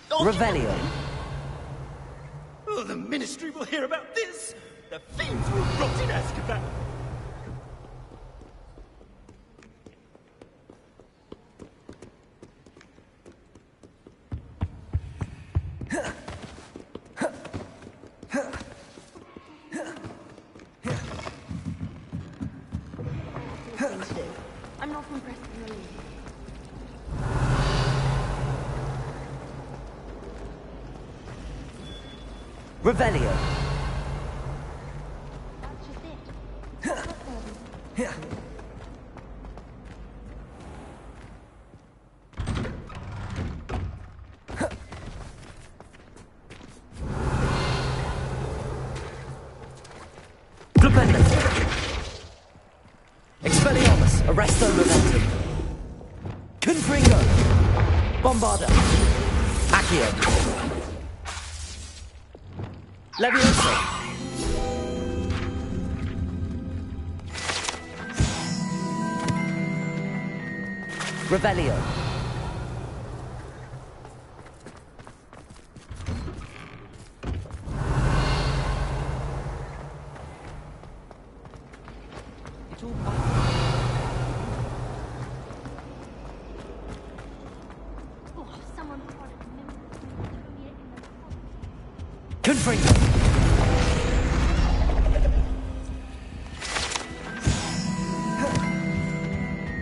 Revelio. Oh, the Ministry will hear about this! The fiends will rot in Azkaban! I'm not impressed with your lead. Revelio. That's just it. Flipendus. Expelliarmus. Arresto Momentum. Confringo. Bombarda. Accio. Levioso. Revelio. Confringo.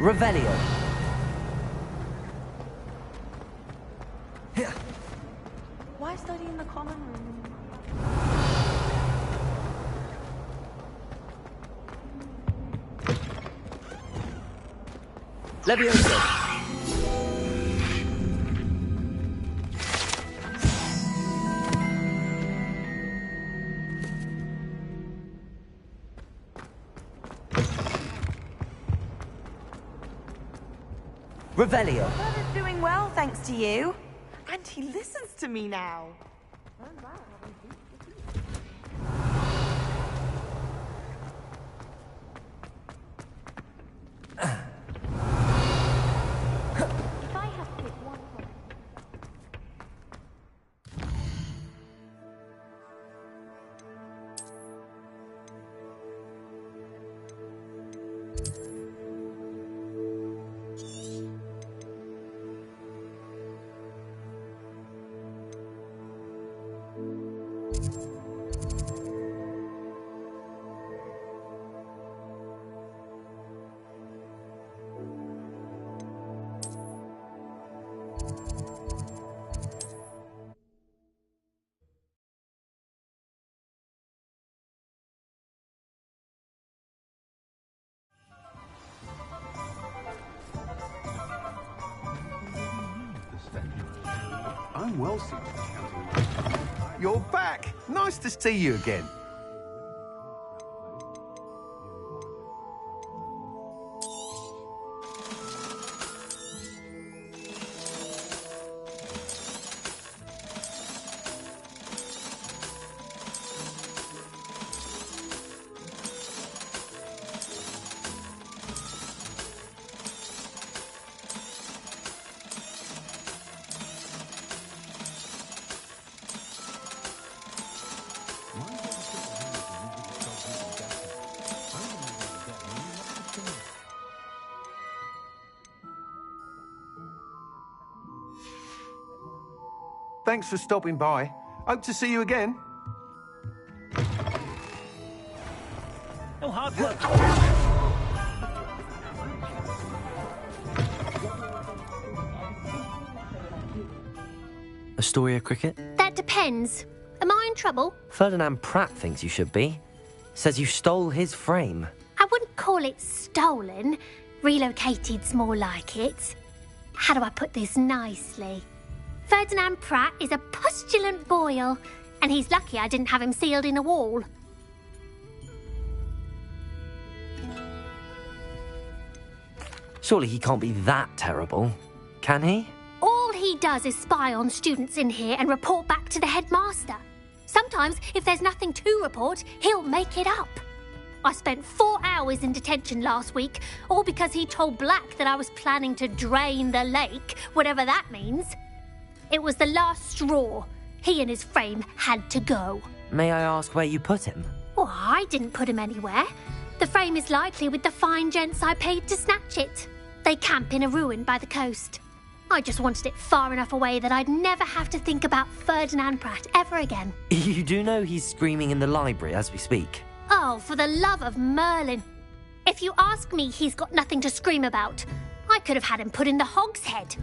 Revelio. Why study in the common room? Levioso. Revelio. Further's doing well, thanks to you. And he listens to me now. If I have to pick one point. I'm well suited to counting. You're back! Nice to see you again. Thanks for stopping by. Hope to see you again. No hard work. Astoria Cricket? That depends. Am I in trouble? Ferdinand Pratt thinks you should be. Says you stole his frame. I wouldn't call it stolen. Relocated's more like it. How do I put this nicely? Ferdinand Pratt is a postulant boil, and he's lucky I didn't have him sealed in a wall. Surely he can't be that terrible, can he? All he does is spy on students in here and report back to the headmaster. Sometimes, if there's nothing to report, he'll make it up. I spent 4 hours in detention last week, all because he told Black that I was planning to drain the lake, whatever that means. It was the last straw. He and his frame had to go. May I ask where you put him? Well, I didn't put him anywhere. The frame is likely with the fine gents I paid to snatch it. They camp in a ruin by the coast. I just wanted it far enough away that I'd never have to think about Ferdinand Pratt ever again. You do know he's screaming in the library as we speak. Oh, for the love of Merlin. If you ask me, he's got nothing to scream about. I could have had him put in the hogshead.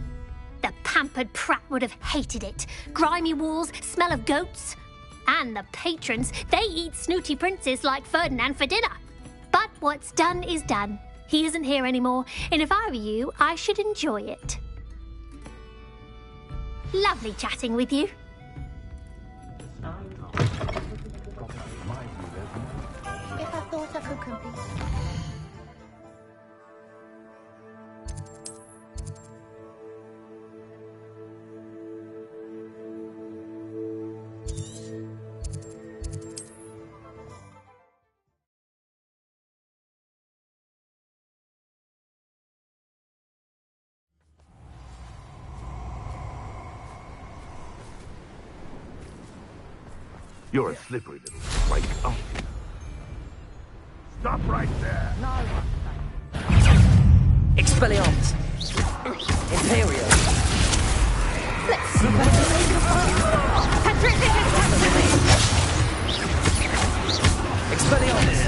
The pampered Pratt would have hated it. Grimy walls, smell of goats. And the patrons, they eat snooty princes like Ferdinand for dinner. But what's done is done. He isn't here anymore, and if I were you, I should enjoy it. Lovely chatting with you. If I thought I could compete. You're a slippery little flake, aren't you? Stop right there! Expelliarmus! Imperio! Expelliarmus!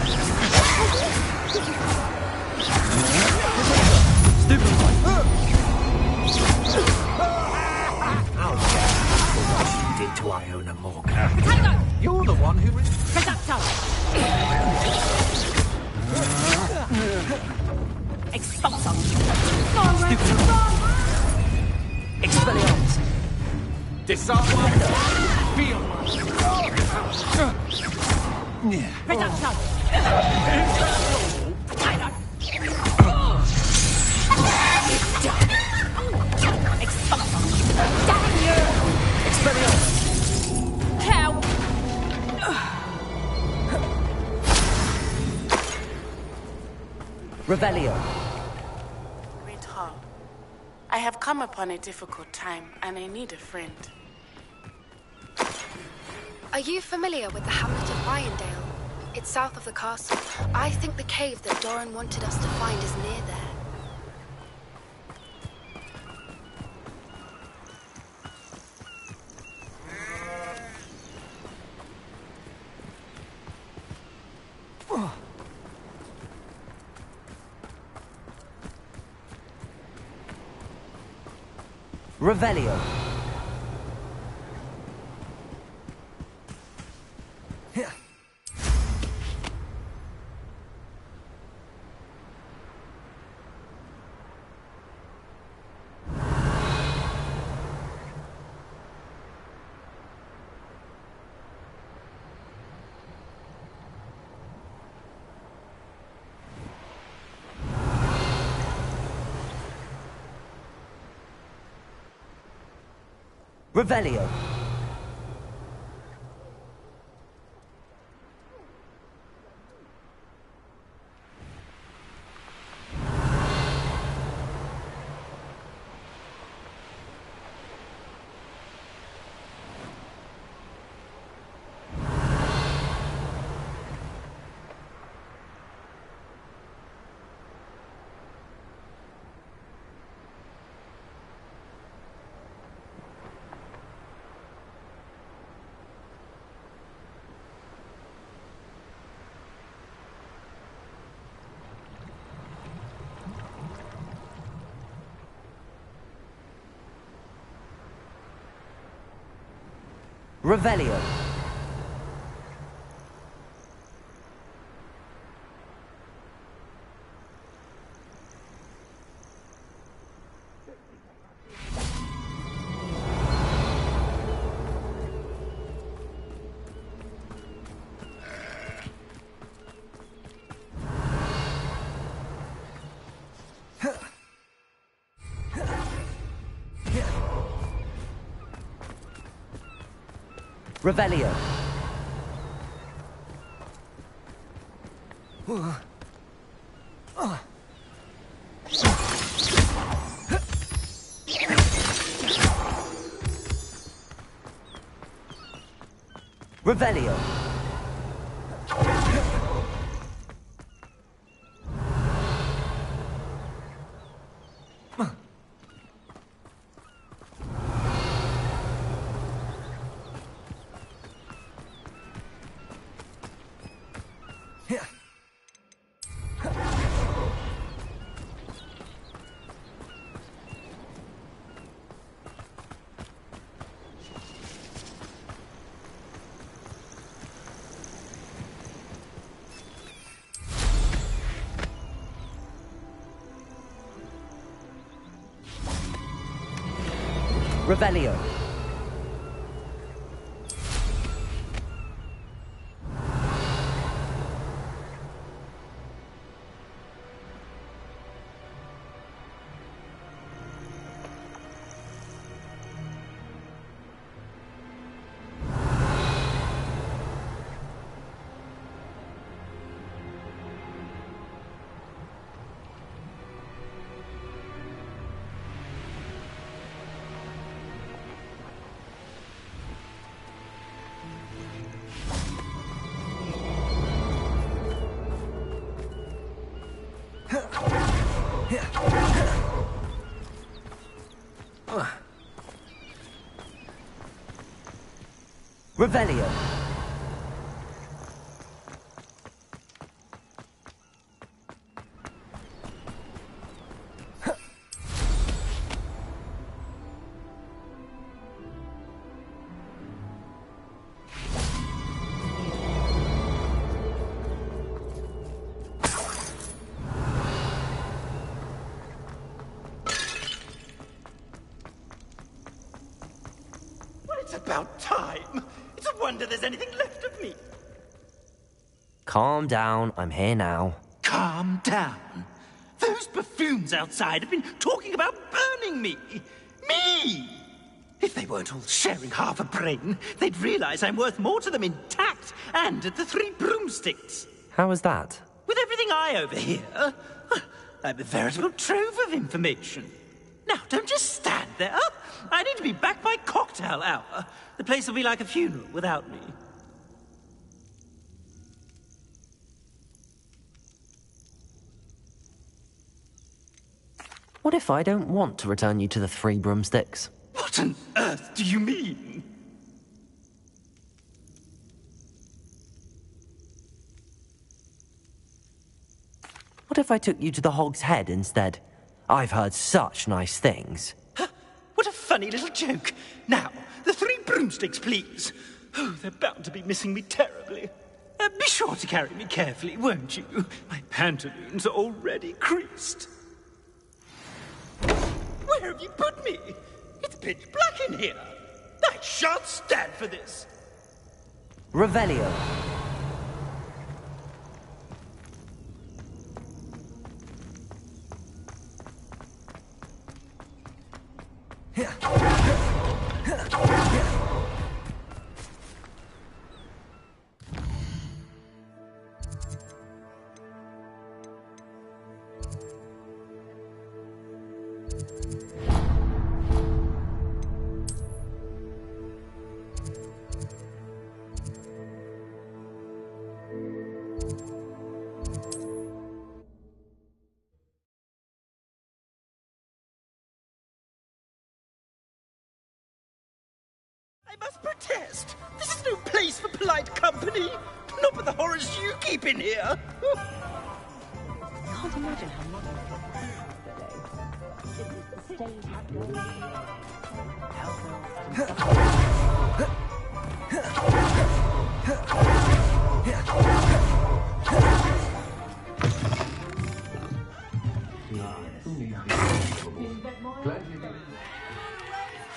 Stupefy! How what you did to Iona Morgan. You're the one who... Expulsum! Expelliarmus! Disarm my... Feel Expelliarmus! Revelio. Great Hall, I have come upon a difficult time, and I need a friend. Are you familiar with the hamlet of Irondale? It's south of the castle. I think the cave that Doran wanted us to find is near there. Revelio. Revelio. Revelio. Revelio. Revelio. Revelio. Revelio. Well, it's about time. It's a wonder there's anything left of me. Calm down, I'm here now. Calm down. Those buffoons outside have been talking about burning me. Me! If they weren't all sharing half a brain, they'd realize I'm worth more to them intact and at the Three Broomsticks. How was that? With everything I overhear, I'm a veritable trove of information. Now, don't just stand there. I need to be back by cocktail hour. The place will be like a funeral without me. What if I don't want to return you to the Three Broomsticks? What on earth do you mean? What if I took you to the Hog's Head instead? I've heard such nice things. What a funny little joke. Now, the Three Broomsticks, please. Oh, they're bound to be missing me terribly. Be sure to carry me carefully, won't you? My pantaloons are already creased. Where have you put me? It's pitch black in here. I shan't stand for this. Revelio. I must protest. This is no place for polite company. Not with the horrors you keep in here. Can't imagine how much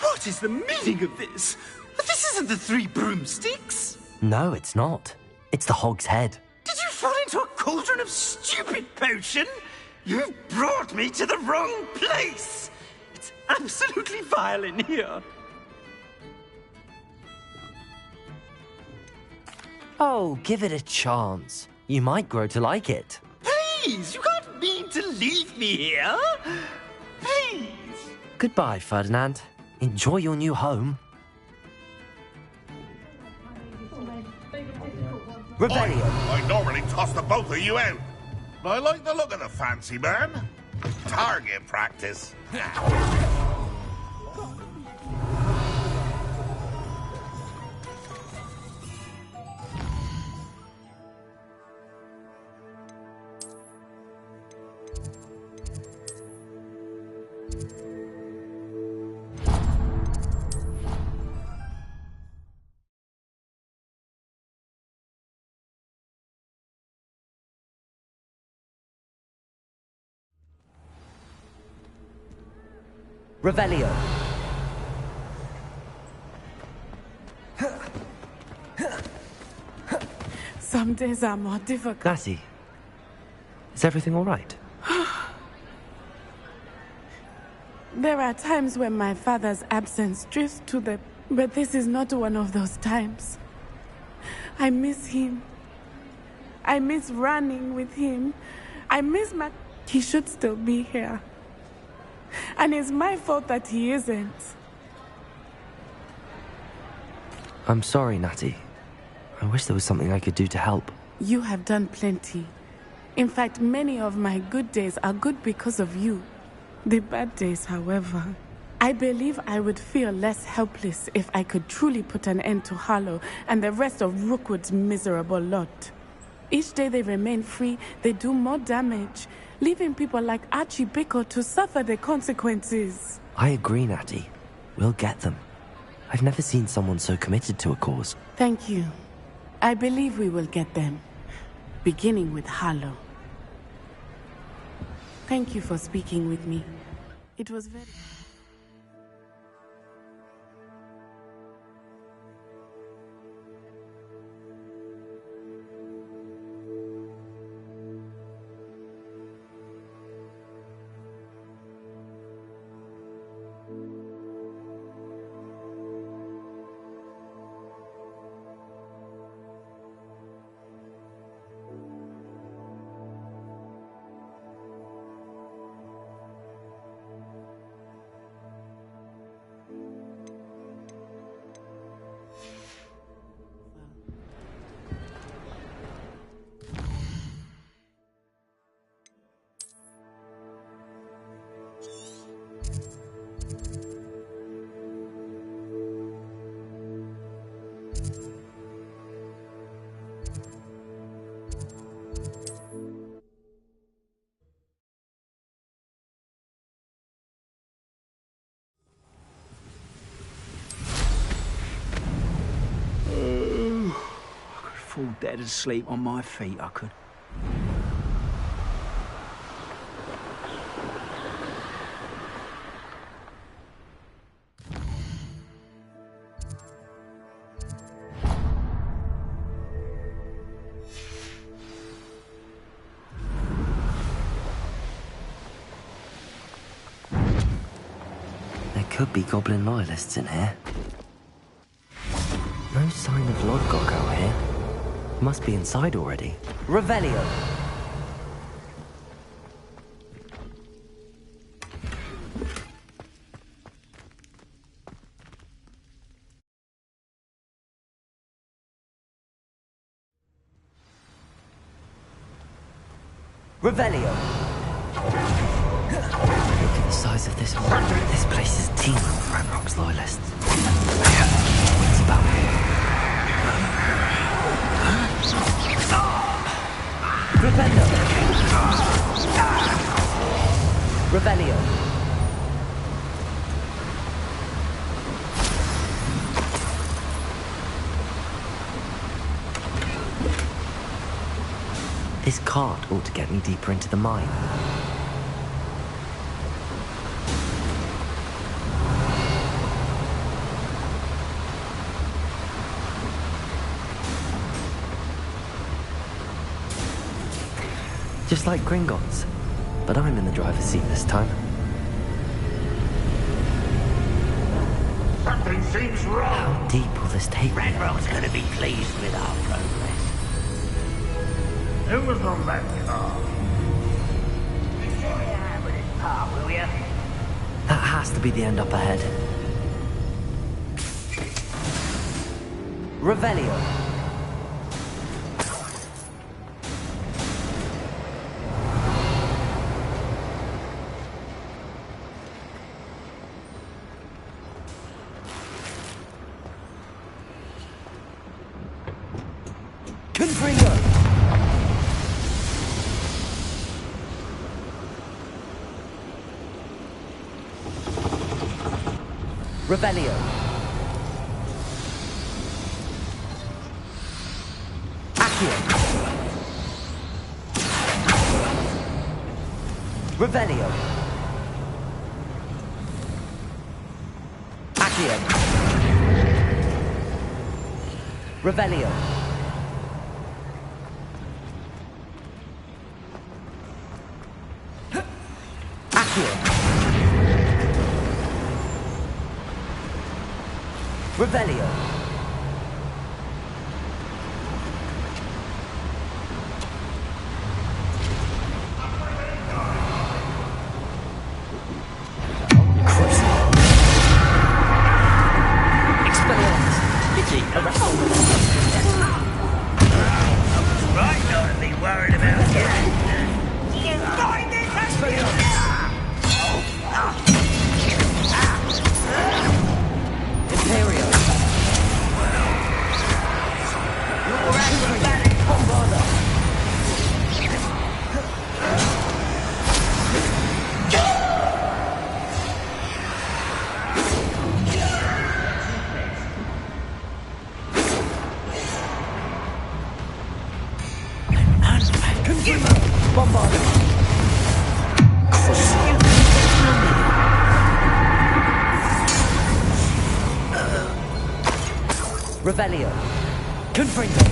What is the meaning of this? This isn't the Three Broomsticks. No, it's not. It's the Hog's Head. Did you fall into a cauldron of stupid potion? You've brought me to the wrong place. It's absolutely vile in here. Oh, give it a chance. You might grow to like it. Please, you can't mean to leave me here. Please. Goodbye, Ferdinand. Enjoy your new home. Revelio. I normally toss the both of you out, but I like the look of the fancy man. Target practice. Revelio. Some days are more difficult. Lassie, is everything all right? There are times when my father's absence drifts to the... But this is not one of those times. I miss him. I miss running with him. I miss my... He should still be here. And it's my fault that he isn't. I'm sorry, Natty. I wish there was something I could do to help. You have done plenty. In fact, many of my good days are good because of you. The bad days, however, I believe I would feel less helpless if I could truly put an end to Harlow and the rest of Rookwood's miserable lot. Each day they remain free, they do more damage, leaving people like Archie Bickle to suffer the consequences. I agree, Natty. We'll get them. I've never seen someone so committed to a cause. Thank you. I believe we will get them, beginning with Harlow. Thank you for speaking with me. It was very... Fall dead asleep on my feet, I could. There could be goblin loyalists in here. No sign of Lodgok out here. Must be inside already. Revelio! Revelio! Look at the size of this one. This place is teeming with Ragnarok's loyalists. What's about Revelio! Revelio! This cart ought to get me deeper into the mine. Just like Gringotts, but I'm in the driver's seat this time. Something seems wrong. How deep will this take me? Ragnarok's gonna be pleased with our progress. Who was on that car? Enjoy your hand with this part, will ya? That has to be the end up ahead. Revelio! Confringo! Revelio. Accio. Revelio. Accio. Revelio. Accio. Revelio. Right, not to be worried about you. Find it, Imperio. Your acrobatic bombarder. Bombarder. Revelio. Confringo.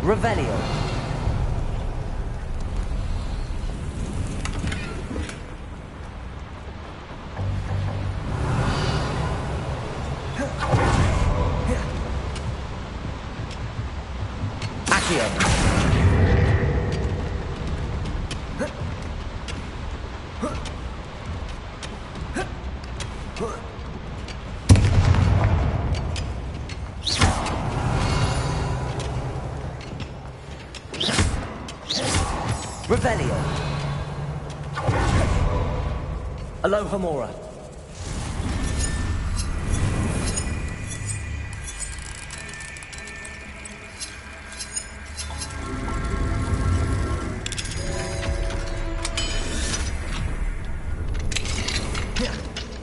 Revelio. Accio. Revelio. Alohomora.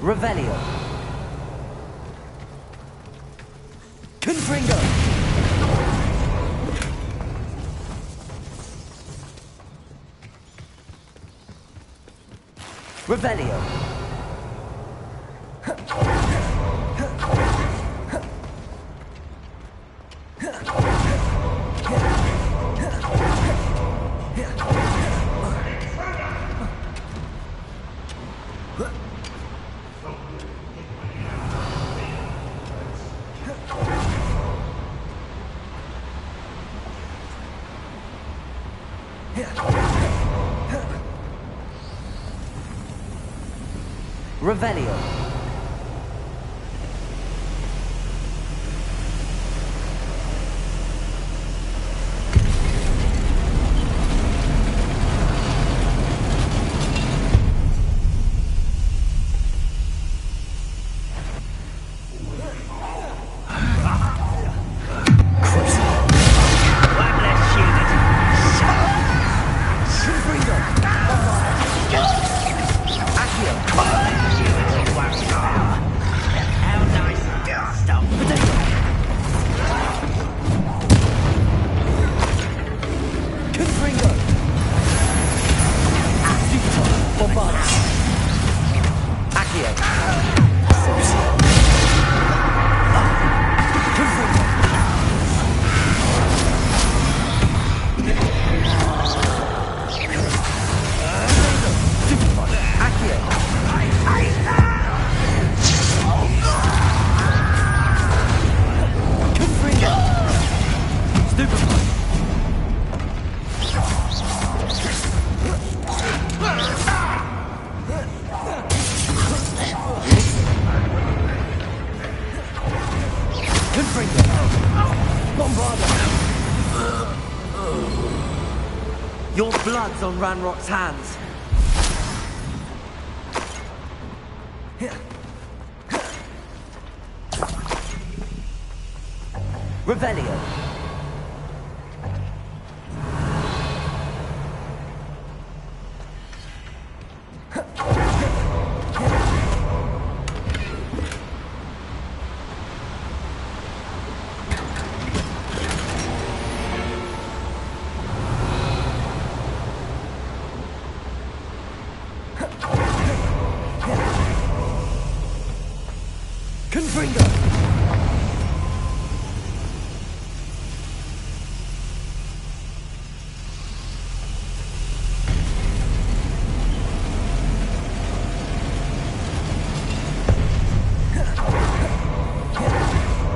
Revelio. Confringo. Revelio. Revelio. Your blood's on Ranrock's hands. Revelio.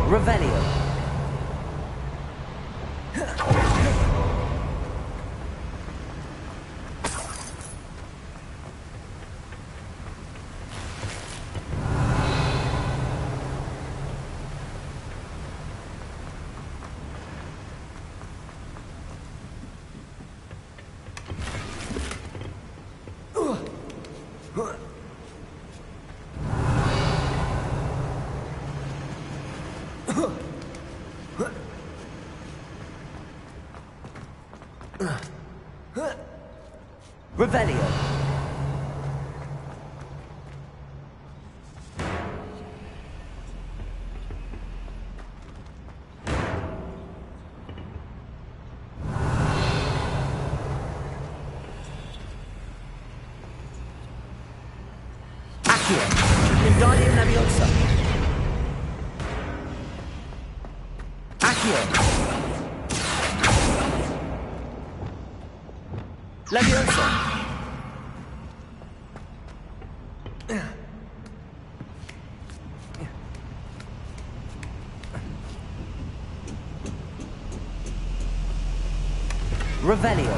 Revelio. Revelio. Accio. Wingardium Leviosa. Accio. Leviosa. Revelio.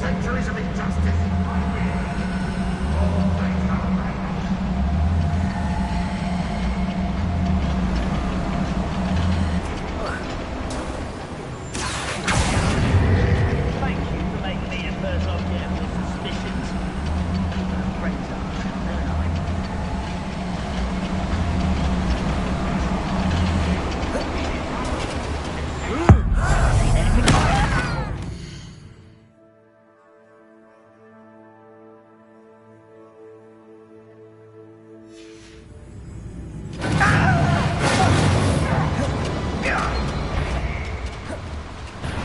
Centuries of injustice. Thank you for making me a first object of suspicions. Great time.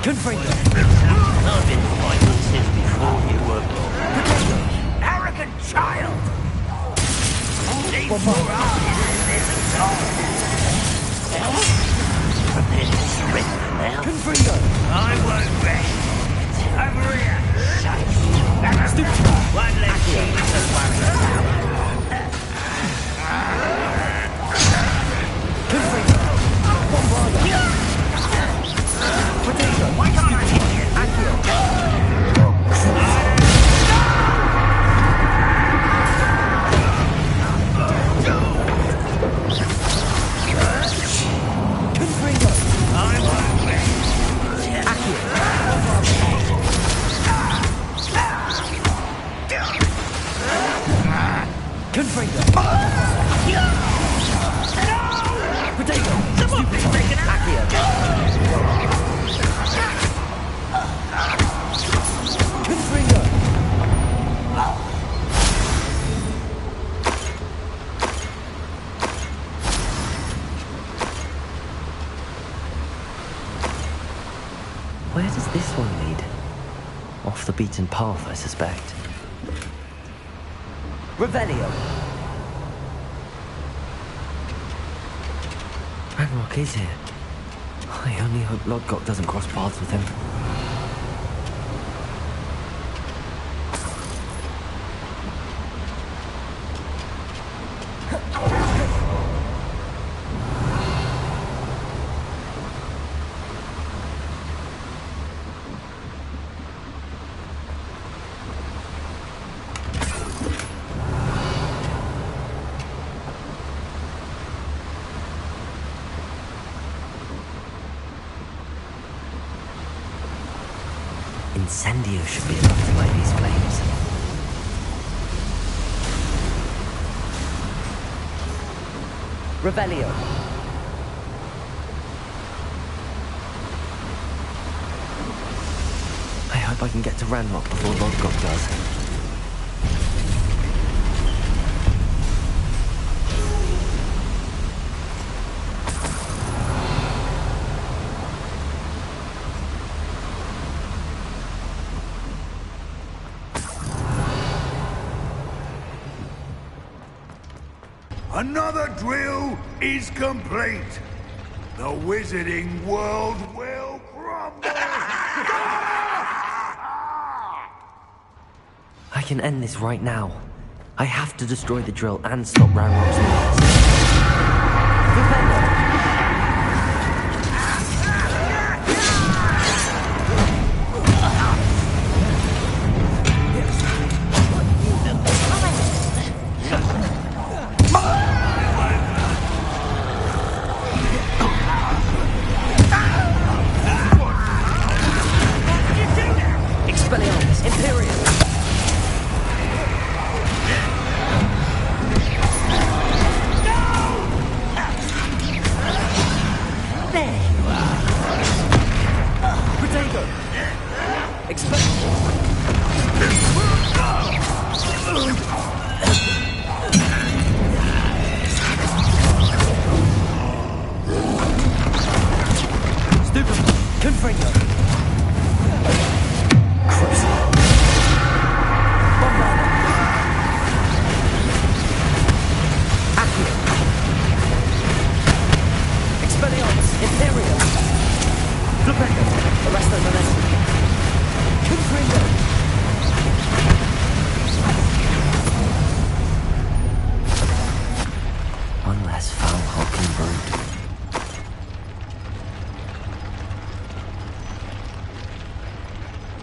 Confringo. I've been fighting since before you were born. Arrogant child! Need more artists in this song. Prepare to surrender now. Confringo. I won't rest. Over here. One less thing to worry about. Confringo. Bombarda. Potato. Why can't I hit you? Accio. Confringo. I won't rest. Accio. Confringo. Potato. Someone be taken out. Confringo. Where does this one lead? Off the beaten path, I suspect. Revelio. Ragnarok is here. I only hope Lodgok doesn't cross paths with him. incendio should be enough to light these flames. Revelio. I hope I can get to Ranrock before Lodgok does. Another drill is complete. The wizarding world will crumble. I can end this right now. I have to destroy the drill and stop Ranrock's movements.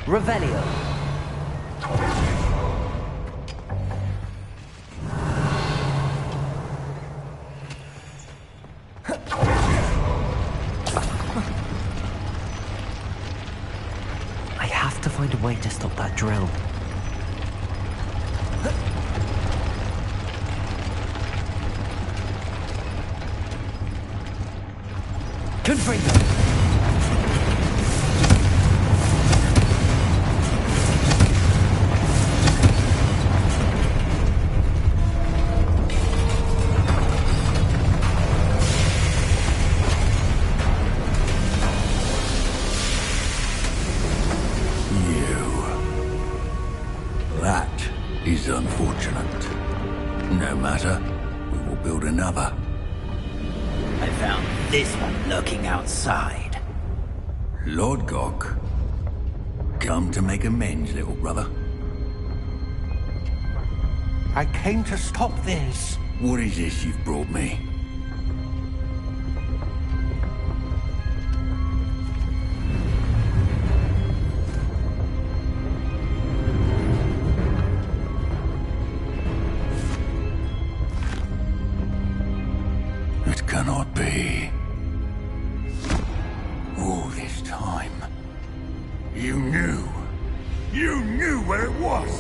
Revelio. I have to find a way to stop that drill. Confringo. Is unfortunate. No matter, we will build another. I found this one lurking outside. Lodgok, come to make amends, little brother. I came to stop this. What is this you've brought me? Cannot be. All this time, you knew where it was.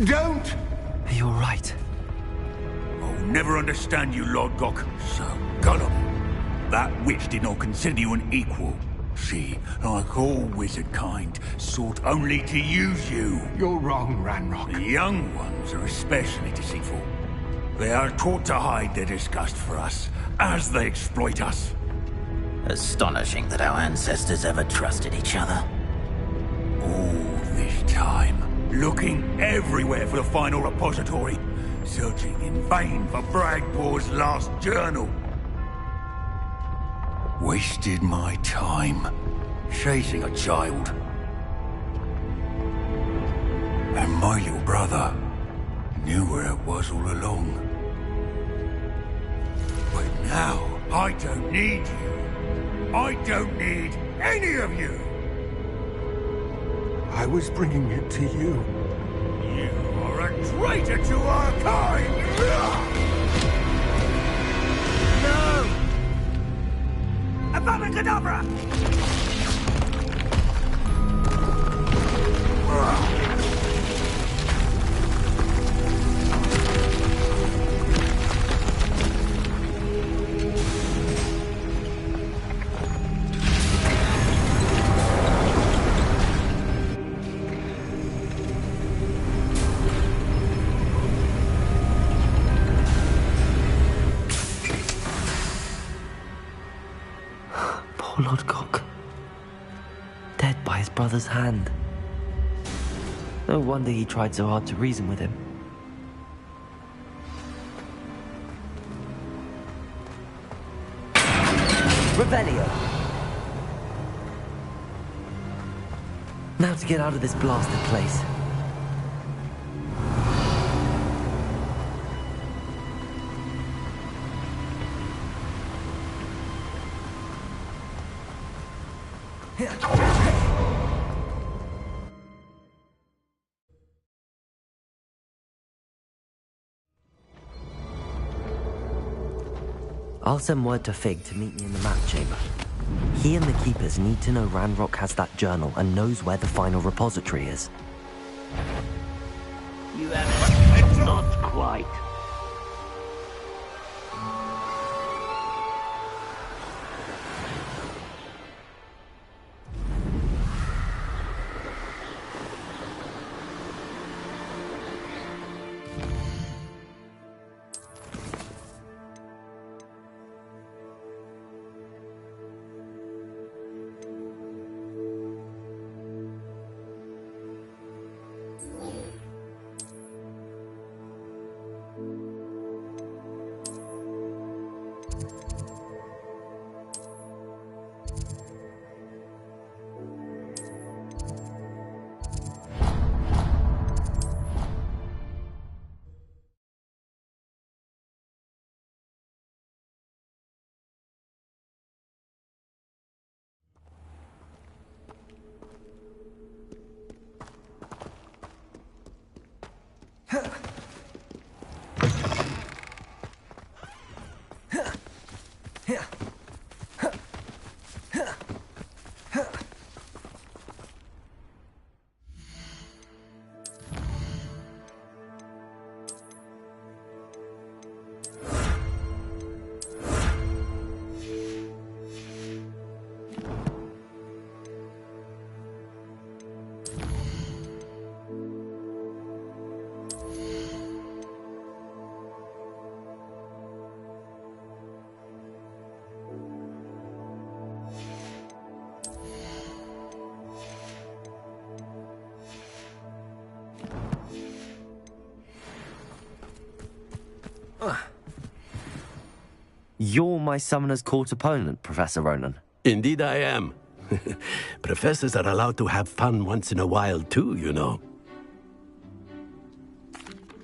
Don't! Are you all right? I'll never understand you, Lodgok, so gullible. That witch did not consider you an equal. She, like all wizard kind, sought only to use you. You're wrong, Ranrock. The young ones are especially deceitful. They are taught to hide their disgust for us, as they exploit us. Astonishing that our ancestors ever trusted each other. All this time, looking everywhere for the final repository, searching in vain for Bragpor's last journal. Wasted my time chasing a child. And my little brother knew where it was all along. But now, I don't need you. I don't need any of you. I was bringing it to you. You are a traitor to our kind! Avada Kedavra! Poor Lodgok. Dead by his brother's hand. No wonder he tried so hard to reason with him. Revelio! Now to get out of this blasted place. I'll send word to Fig to meet me in the map chamber. He and the Keepers need to know Ranrock has that journal and knows where the final repository is. You have not quite. You're my Summoner's Court opponent, Professor Ronan. Indeed I am. Professors are allowed to have fun once in a while too, you know.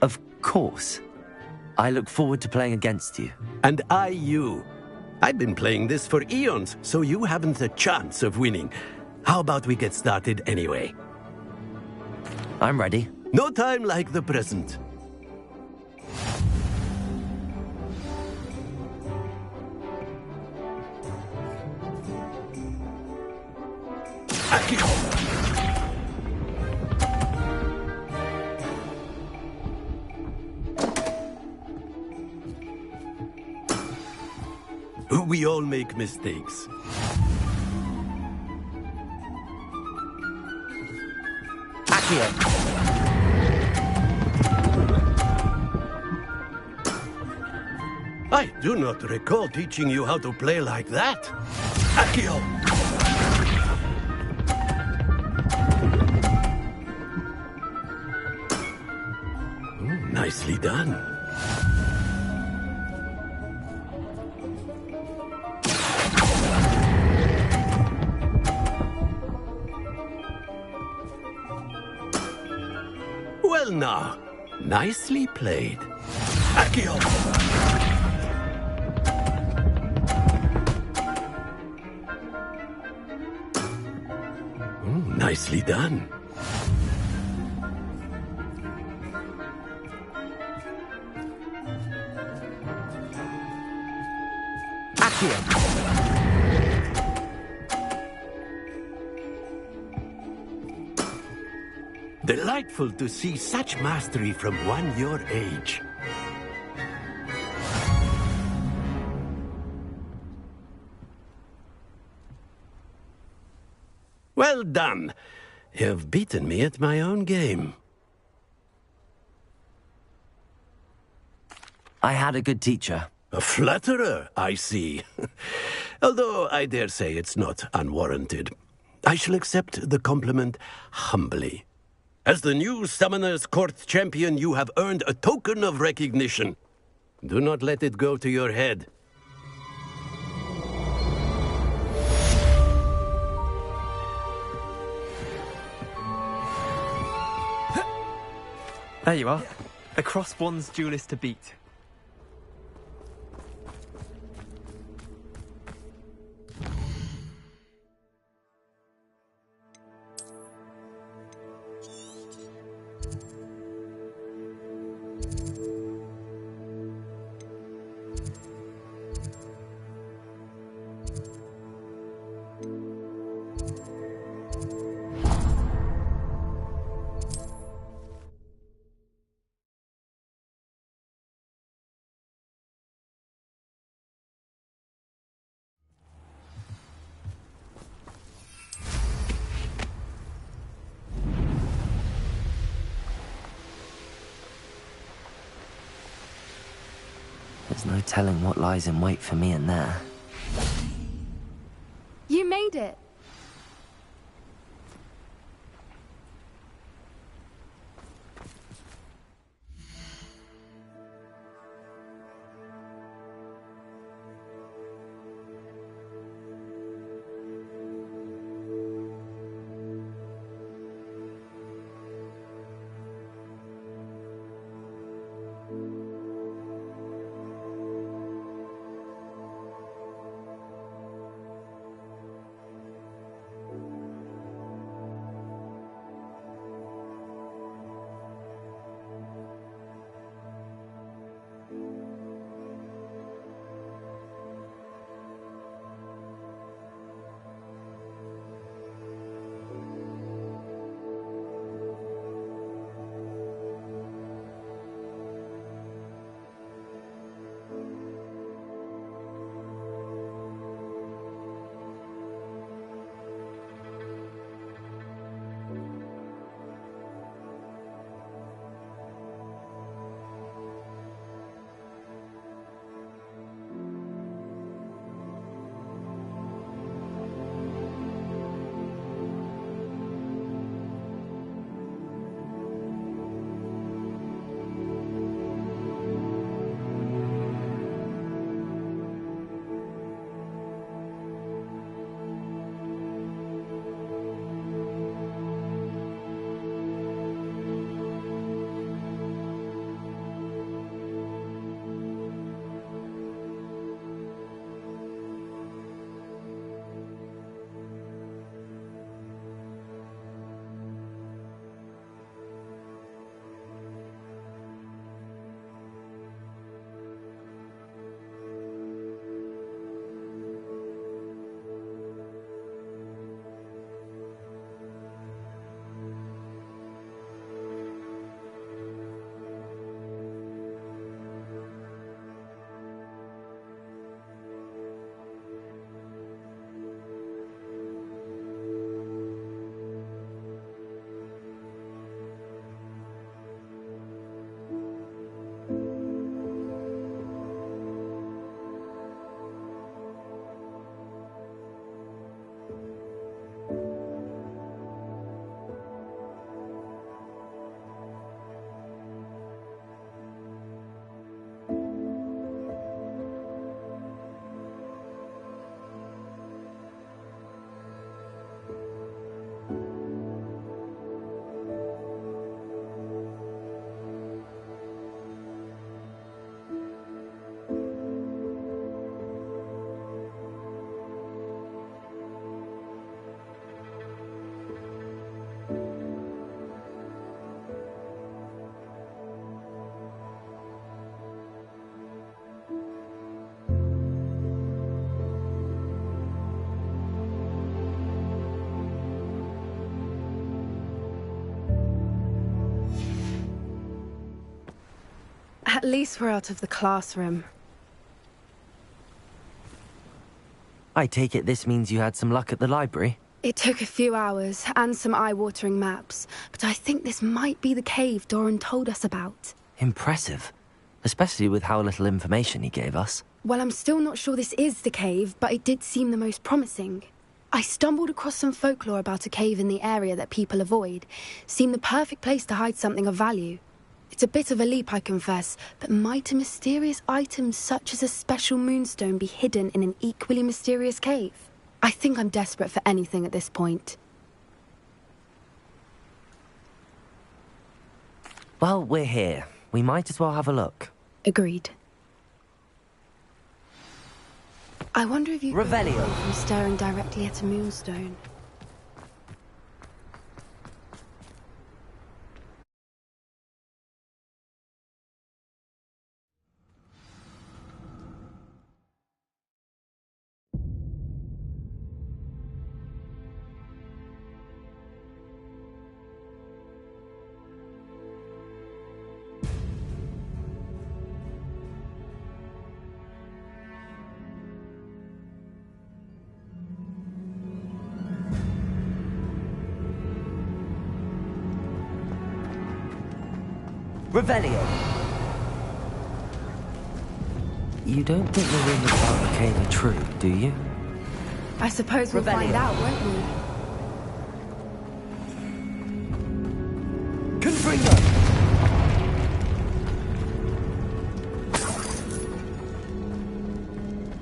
Of course. I look forward to playing against you. And I you. I've been playing this for eons, so you haven't a chance of winning. How about we get started anyway? I'm ready. No time like the present. We all make mistakes. Accio. I do not recall teaching you how to play like that. Accio! Nicely done. Well now, nicely played. Accio! Nicely done. Accio. Delightful to see such mastery from one your age. Well done. You've beaten me at my own game. I had a good teacher. A flatterer, I see. Although I dare say it's not unwarranted. I shall accept the compliment humbly. As the new Summoner's Court champion, you have earned a token of recognition. Do not let it go to your head. There you are. The Crossbonds duelist to beat. There's no telling what lies in wait for me in there. You made it. least we're out of the classroom. I take it this means you had some luck at the library? It took a few hours and some eye-watering maps, but I think this might be the cave Doran told us about. Impressive. Especially with how little information he gave us. Well, I'm still not sure this is the cave, but it did seem the most promising. I stumbled across some folklore about a cave in the area that people avoid. Seemed the perfect place to hide something of value. It's a bit of a leap, I confess, but might a mysterious item such as a special moonstone be hidden in an equally mysterious cave? I think I'm desperate for anything at this point. Well, we're here. We might as well have a look. Agreed. I wonder if you could get away from staring directly at a moonstone. Revelio! You don't think the rumors about the cave are true, do you? I suppose we'll find out, won't we? Confringo!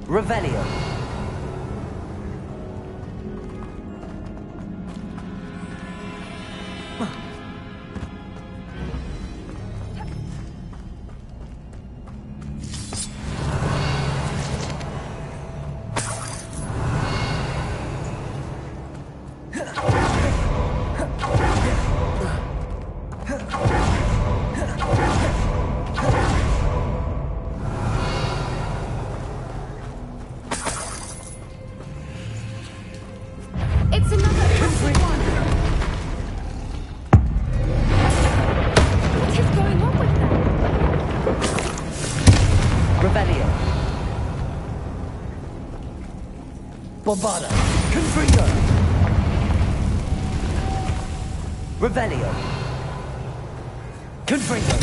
Revelio! Bombarda! Confringo! Revelio! Confringo!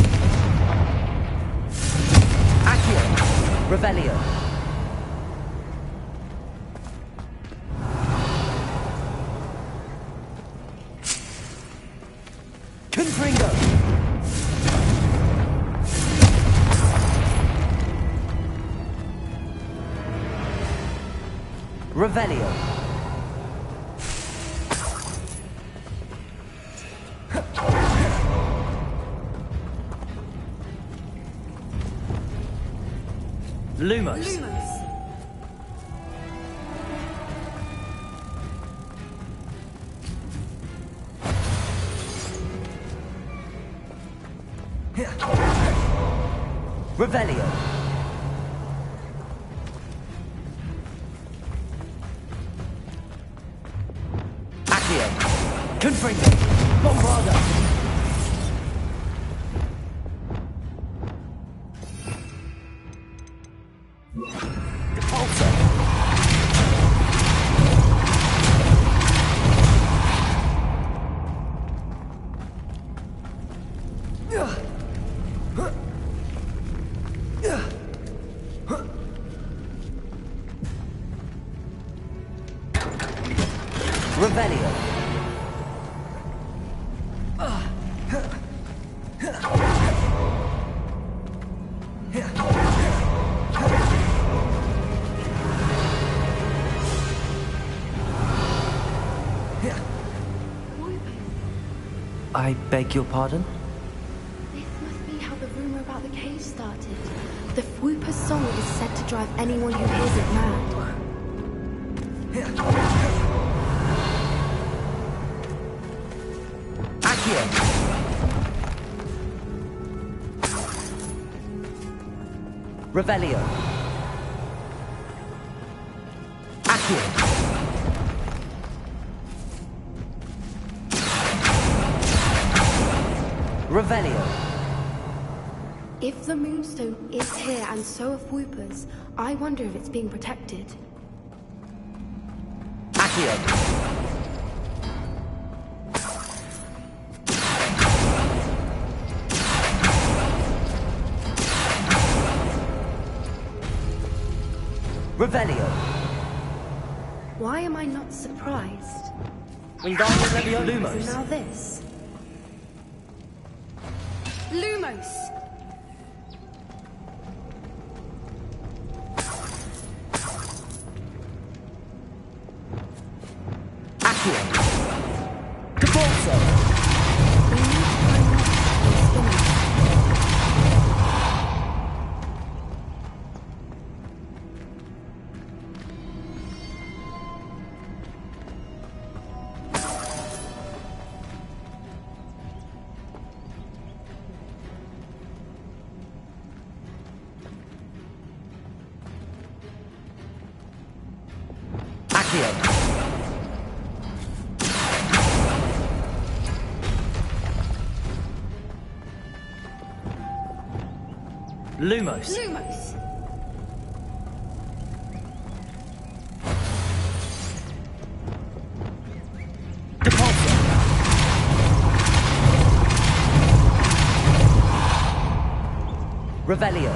Accio! Revelio! Confringo! Revelio. Lumos. Revelio. Confringo! Bombarda! Repulsor! Revelio! I beg your pardon? This must be how the rumor about the cave started. The Whooper's song is said to drive anyone who hears it mad. Accio! Revelio! Accio! Revelio! If the Moonstone is here and so are Whoopers, I wonder if it's being protected. Accio. Revelio. Why am I not surprised? Wingardium Leviosa. And now this. Lumos! Accio. Caporzo. Lumos. Lumos! Caporzo. Revelio.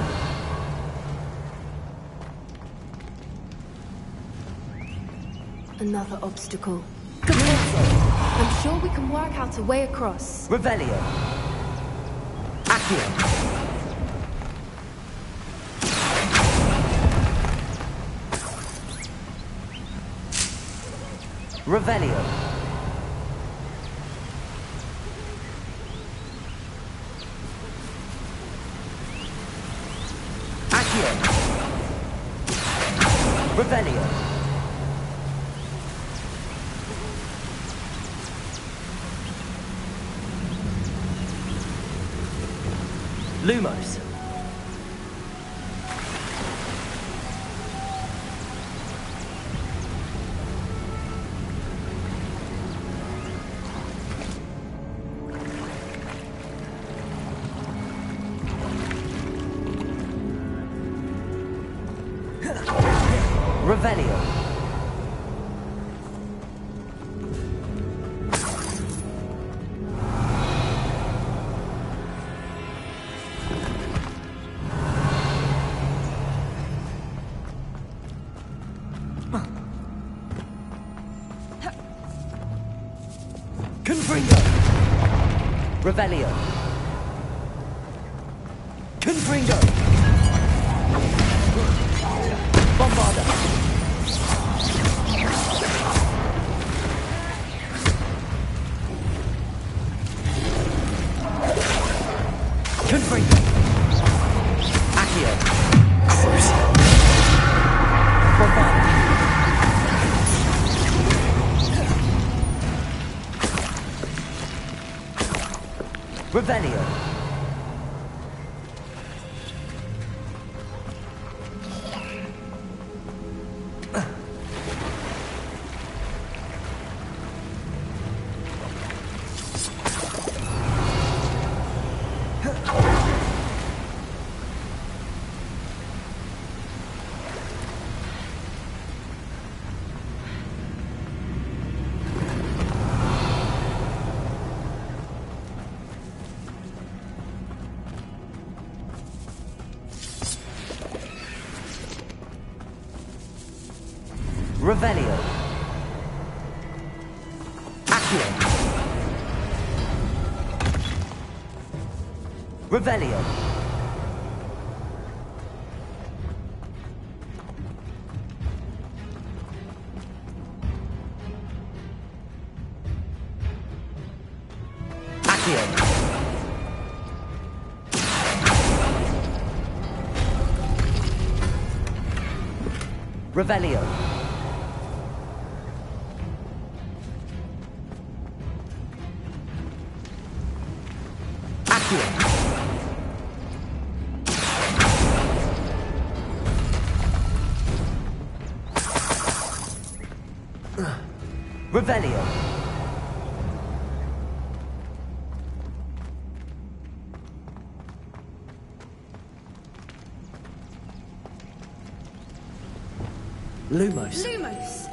Another obstacle. I'm sure we can work out a way across. Revelio. Accio. Revelio. Accio. Revelio. Lumos. Revelio. Confringo. Revelio. Confringo. Bombarda. Confringo. Accio. Bombarda. Revelio. Revelio. Accio. Revelio. Accio. Revelio. Revelio. Lumos. Lumos!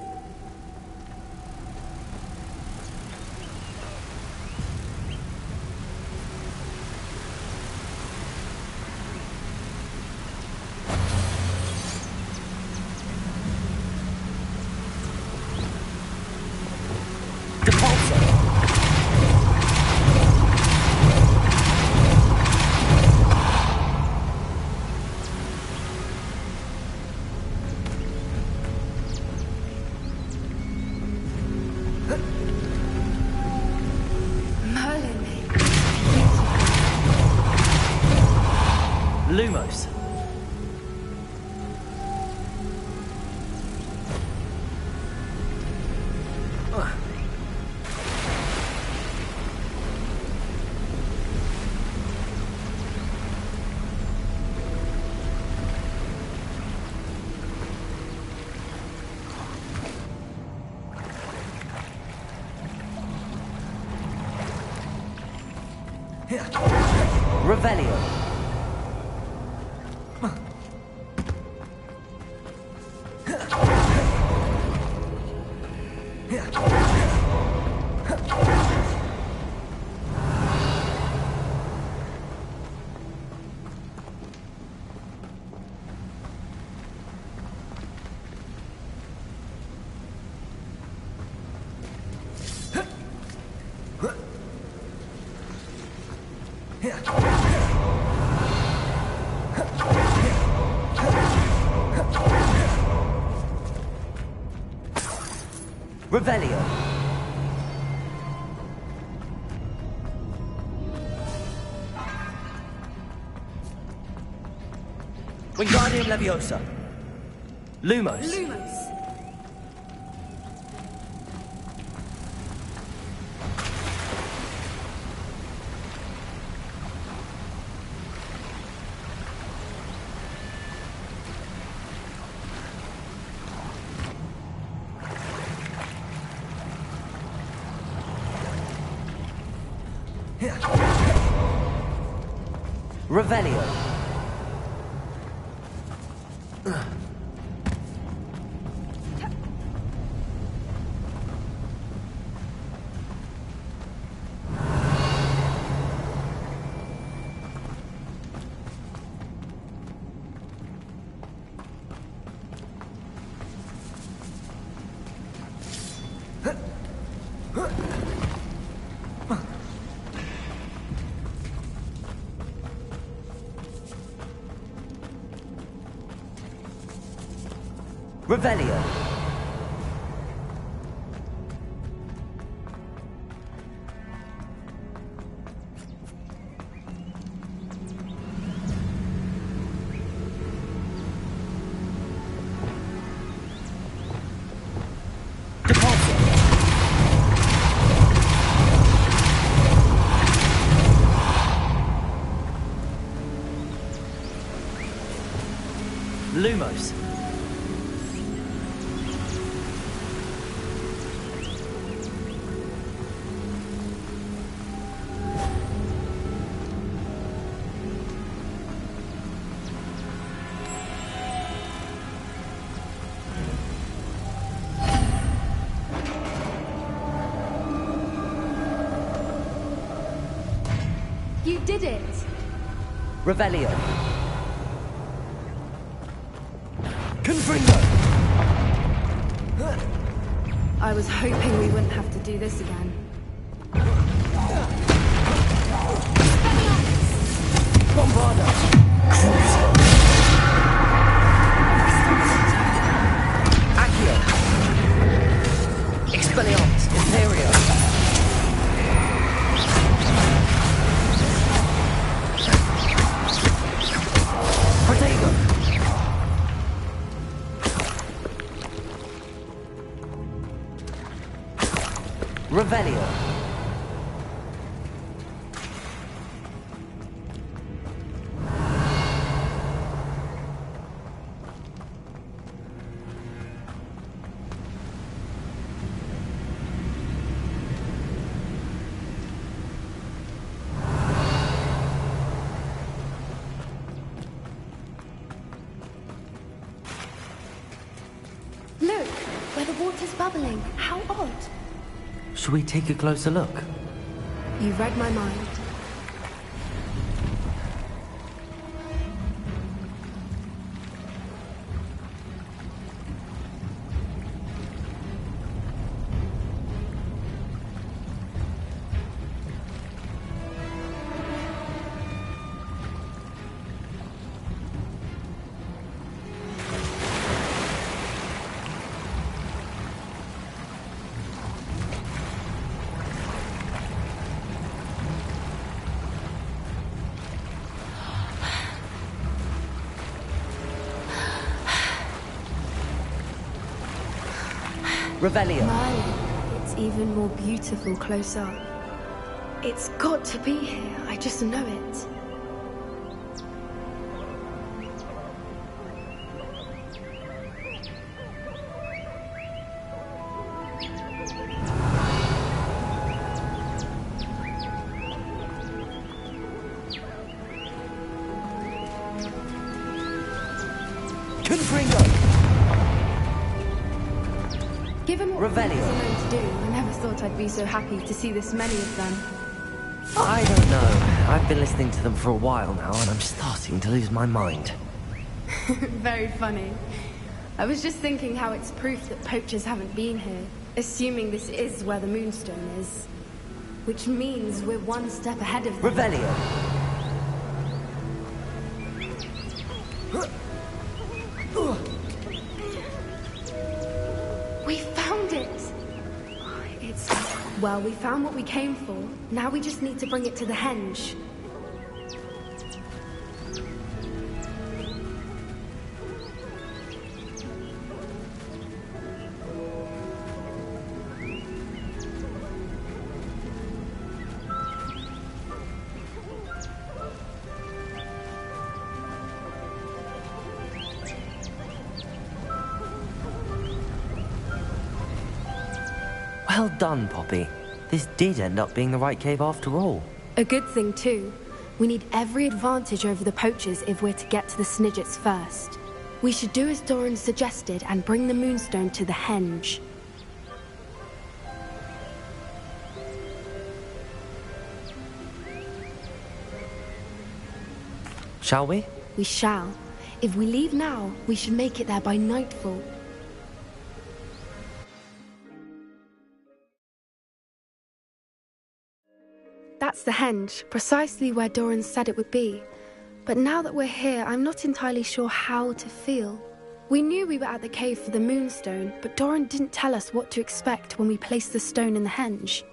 Lumos. Revelio. Revelio. Wingardium Leviosa. Lumos. Lumos! Revelio. Revelio. Lumos. You did it! Revelio. I was hoping we wouldn't have to do this again. Bombarda. Accio. Expelliarmus. Imperio. Protego. Revelio. water's bubbling. How odd. Should we take a closer look? You've read my mind. Revelio. Merlin, it's even more beautiful close up. It's got to be here, I just know it. Given what Revelio. we're known to do, I never thought I'd be so happy to see this many of them. I don't know. I've been listening to them for a while now, and I'm starting to lose my mind. Very funny. I was just thinking how it's proof that poachers haven't been here, assuming this is where the Moonstone is. Which means we're one step ahead of them. Revelio. We found it! Well, we found what we came for. Now we just need to bring it to the henge. Well done, Poppy. This did end up being the right cave after all. A good thing, too. We need every advantage over the poachers if we're to get to the Snidgets first. We should do as Doran suggested and bring the Moonstone to the henge. Shall we? We shall. If we leave now, we should make it there by nightfall. That's the henge, precisely where Doran said it would be. But now that we're here, I'm not entirely sure how to feel. We knew we were at the cave for the Moonstone, but Doran didn't tell us what to expect when we placed the stone in the henge.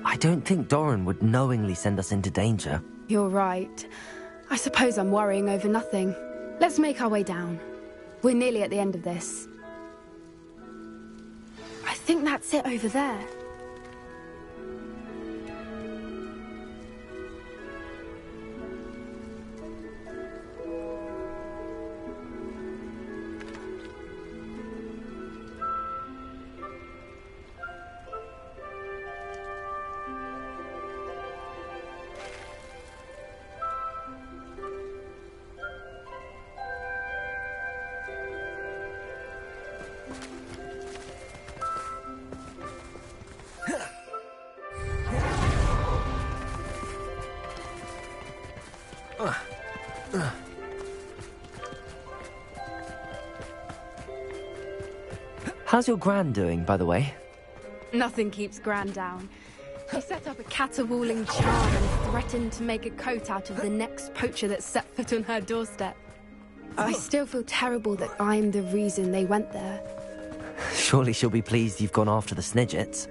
I don't think Doran would knowingly send us into danger. You're right. I suppose I'm worrying over nothing. Let's make our way down. We're nearly at the end of this. I think that's it over there. How's your Gran doing, by the way? Nothing keeps Gran down. She set up a caterwauling charm and threatened to make a coat out of the next poacher that set foot on her doorstep. I still feel terrible that I'm the reason they went there. Surely she'll be pleased you've gone after the Snidgets.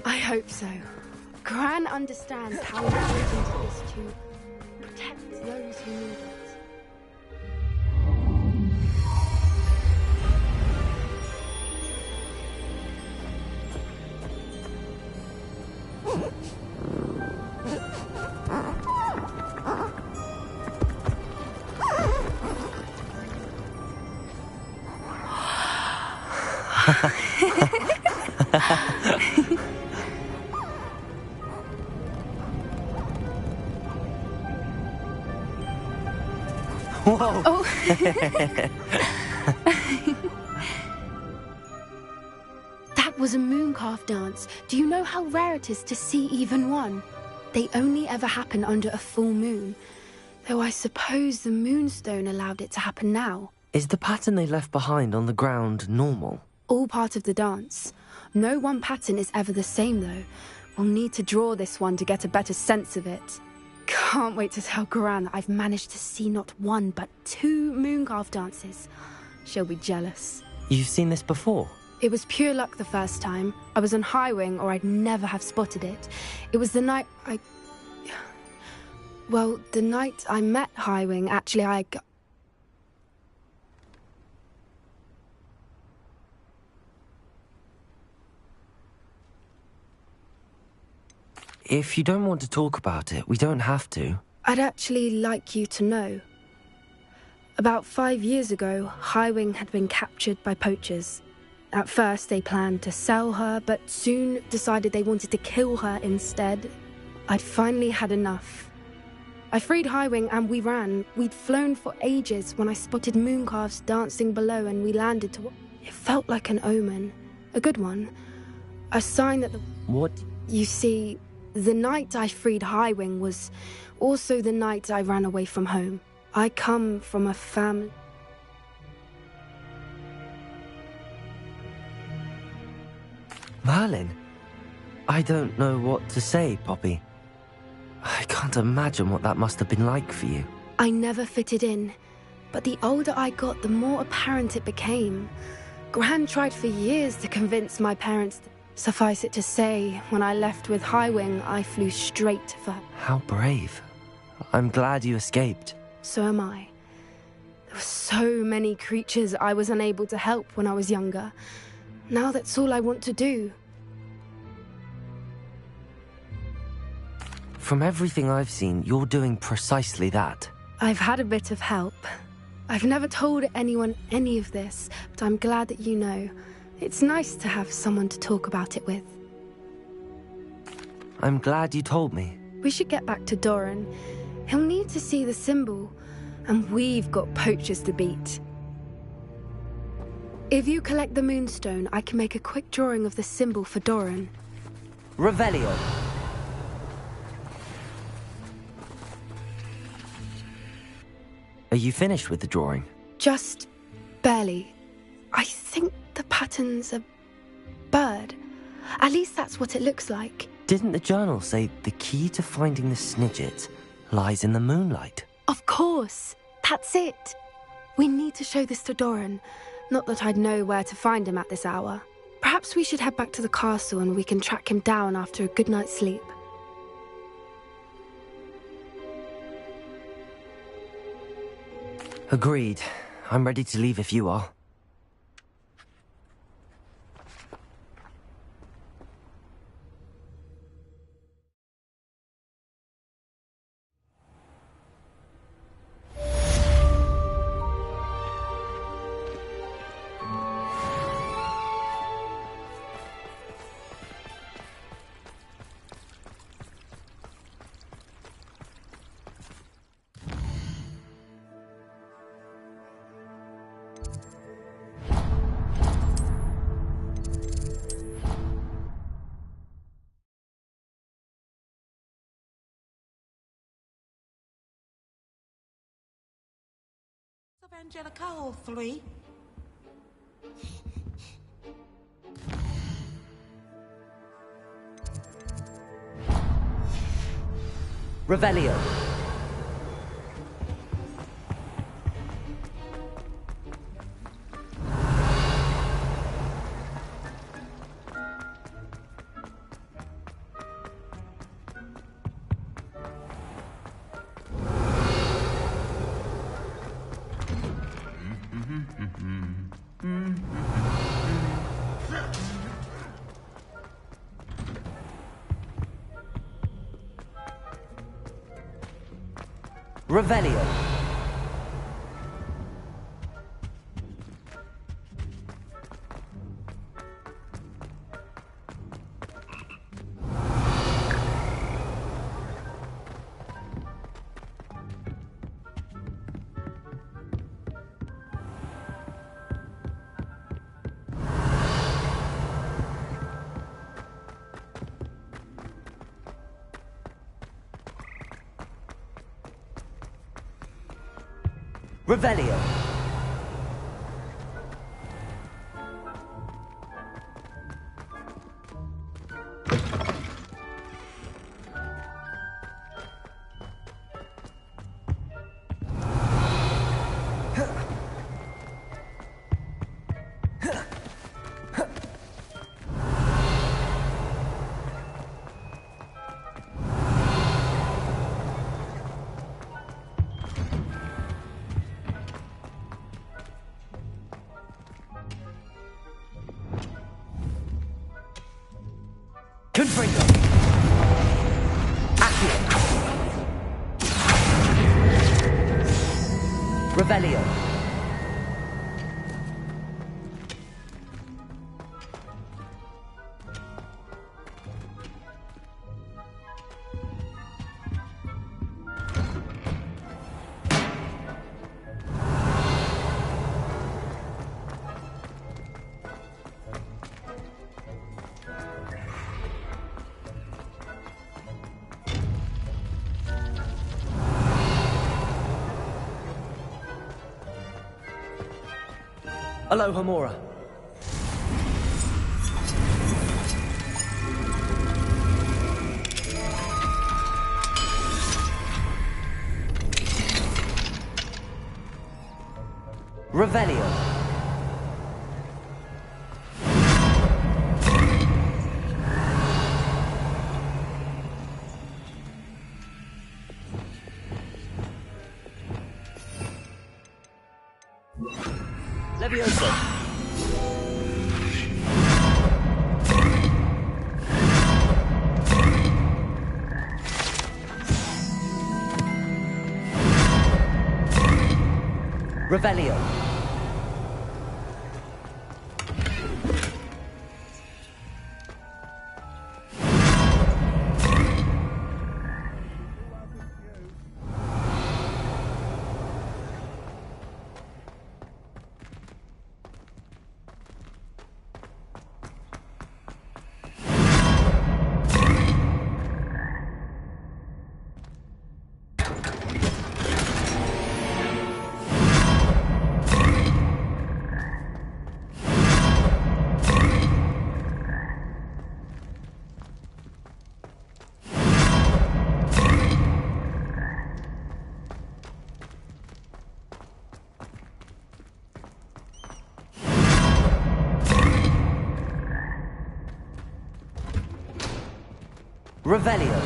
I hope so. Gran understands how important it is to protect those who need it. Whoa! Oh. That was a mooncalf dance. Do you know how rare it is to see even one? They only ever happen under a full moon. Though I suppose the moonstone allowed it to happen now. Is the pattern they left behind on the ground normal? All part of the dance. No one pattern is ever the same, though. We'll need to draw this one to get a better sense of it. Can't wait to tell Gran that I've managed to see not one, but 2 mooncalf dances. She'll be jealous. You've seen this before? It was pure luck the first time. I was on Highwing, or I'd never have spotted it. It was the night Well, the night I met Highwing, actually, If you don't want to talk about it, we don't have to. I'd actually like you to know. About 5 years ago, Highwing had been captured by poachers. At first, they planned to sell her, but soon decided they wanted to kill her instead. I'd finally had enough. I freed Highwing and we ran. We'd flown for ages when I spotted mooncalves dancing below and we landed to... It felt like an omen. A good one. A sign that the... What? You see, the night I freed Highwing was also the night I ran away from home. I come from a family... Merlin? I don't know what to say, Poppy. I can't imagine what that must have been like for you. I never fitted in, but the older I got, the more apparent it became. Gran tried for years to convince my parents. Suffice it to say, when I left with Highwing, I flew straight for her. How brave. I'm glad you escaped. So am I. There were so many creatures I was unable to help when I was younger. Now that's all I want to do. From everything I've seen, you're doing precisely that. I've had a bit of help. I've never told anyone any of this, but I'm glad that you know. It's nice to have someone to talk about it with. I'm glad you told me. We should get back to Doran. He'll need to see the symbol, and we've got poachers to beat. If you collect the moonstone, I can make a quick drawing of the symbol for Doran. Revelio. Are you finished with the drawing? Just barely. I think the pattern's a bird. At least that's what it looks like. Didn't the journal say the key to finding the Snidget lies in the moonlight? Of course. That's it. We need to show this to Doran. Not that I'd know where to find him at this hour. Perhaps we should head back to the castle and we can track him down after a good night's sleep. Agreed. I'm ready to leave if you are. Angelica, all 3. Revelio. Revelio. Revelio. Confringo. Accio. Revelio. Aloha Mora. Revelio. Levioso. Revelio. Revelio.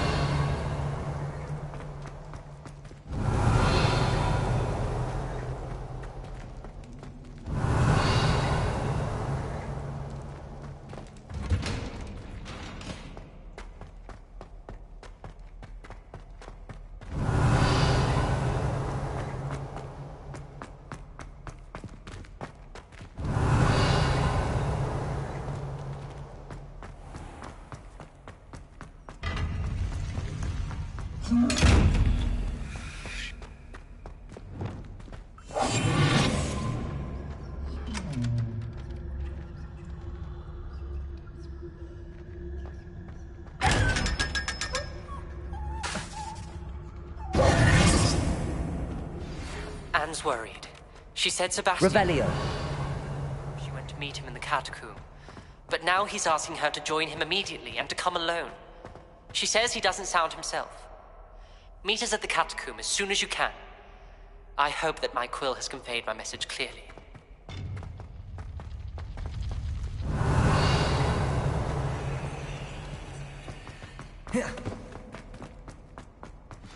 Anne's worried. She said Sebastian... Revelio. She went to meet him in the catacomb. But now he's asking her to join him immediately and to come alone. She says he doesn't sound himself. Meet us at the catacomb as soon as you can. I hope that my quill has conveyed my message clearly.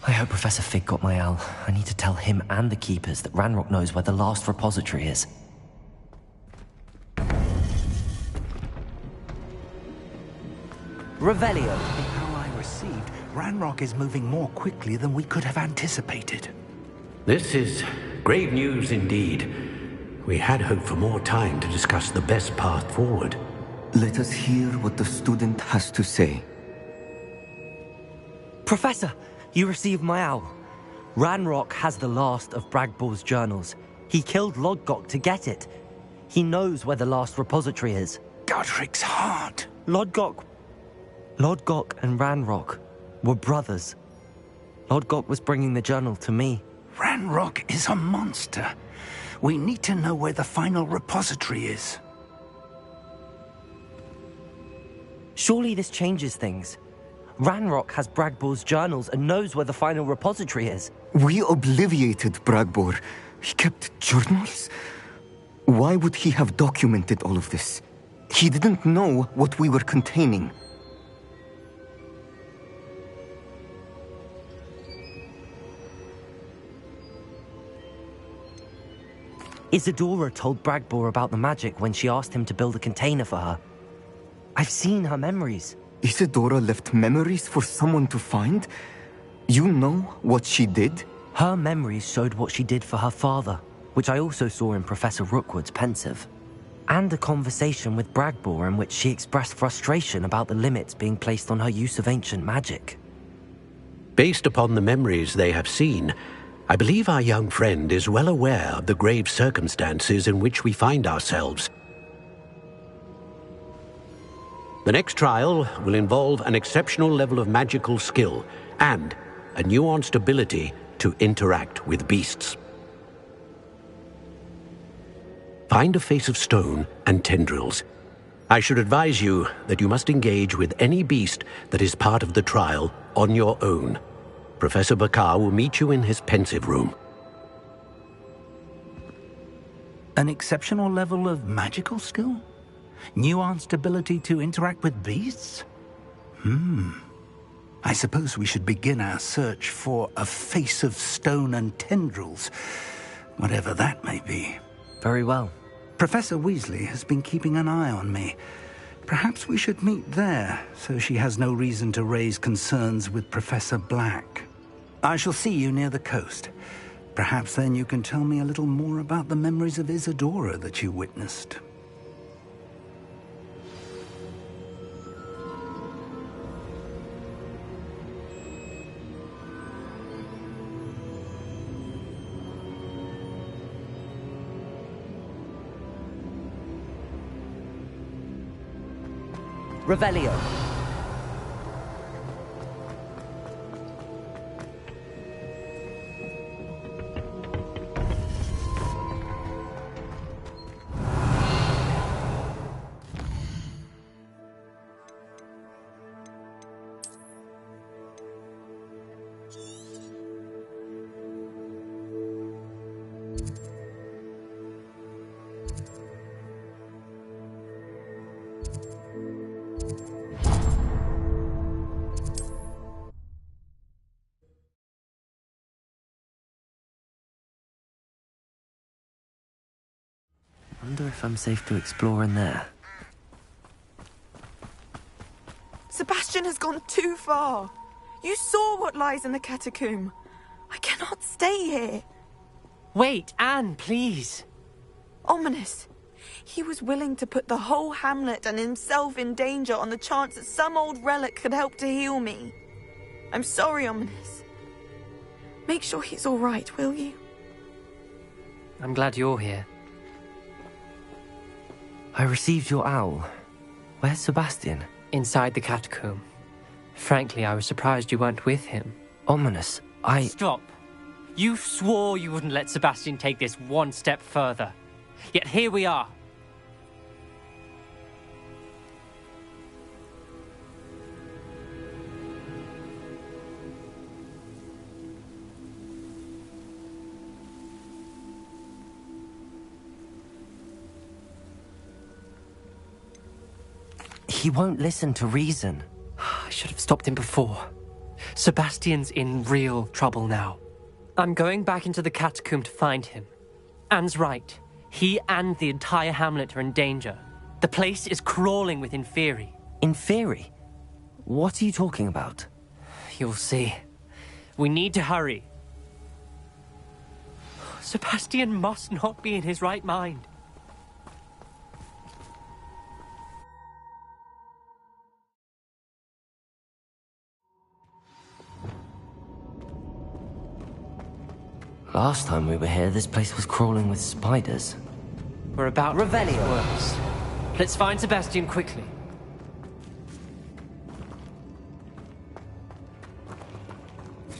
I hope Professor Fig got my owl. I need to tell him and the Keepers that Ranrock knows where the last repository is. Revelio. The owl I received, Ranrock is moving more quickly than we could have anticipated. This is grave news indeed. We had hoped for more time to discuss the best path forward. Let us hear what the student has to say. Professor, you received my owl. Ranrock has the last of Bragball's journals. He killed Lodgok to get it. He knows where the last repository is. Godric's heart. Lodgok and Ranrock were brothers. Lodgok was bringing the journal to me. Ranrock is a monster. We need to know where the final repository is. Surely this changes things. Ranrock has Bragbor's journals and knows where the final repository is. We obliviated Bragbor. He kept journals? Why would he have documented all of this? He didn't know what we were containing. Isadora told Bragbor about the magic when she asked him to build a container for her. I've seen her memories. Isadora left memories for someone to find? You know what she did? Her memories showed what she did for her father, which I also saw in Professor Rookwood's pensive. And a conversation with Bragbor in which she expressed frustration about the limits being placed on her use of ancient magic. Based upon the memories they have seen, I believe our young friend is well aware of the grave circumstances in which we find ourselves. The next trial will involve an exceptional level of magical skill and a nuanced ability to interact with beasts. Find a face of stone and tendrils. I should advise you that you must engage with any beast that is part of the trial on your own. Professor Bakar will meet you in his pensive room. An exceptional level of magical skill? Nuanced ability to interact with beasts? I suppose we should begin our search for a face of stone and tendrils, whatever that may be. Very well. Professor Weasley has been keeping an eye on me. Perhaps we should meet there, so she has no reason to raise concerns with Professor Black. I shall see you near the coast. Perhaps then you can tell me a little more about the memories of Isadora that you witnessed. Revelio. Wonder if I'm safe to explore in there. Sebastian has gone too far. You saw what lies in the catacomb. I cannot stay here. Wait, Anne, please. Ominous. He was willing to put the whole hamlet and himself in danger on the chance that some old relic could help to heal me. I'm sorry, Ominous. Make sure he's all right, will you? I'm glad you're here. I received your owl. Where's Sebastian? Inside the catacomb. Frankly, I was surprised you weren't with him. Ominous, Stop. You swore you wouldn't let Sebastian take this one step further. Yet here we are. He won't listen to reason. I should have stopped him before. Sebastian's in real trouble now. I'm going back into the catacomb to find him. Anne's right. He and the entire hamlet are in danger. The place is crawling with Inferi. Inferi? What are you talking about? You'll see. We need to hurry. Sebastian must not be in his right mind. Last time we were here, this place was crawling with spiders. We're about to make it worse. Let's find Sebastian quickly.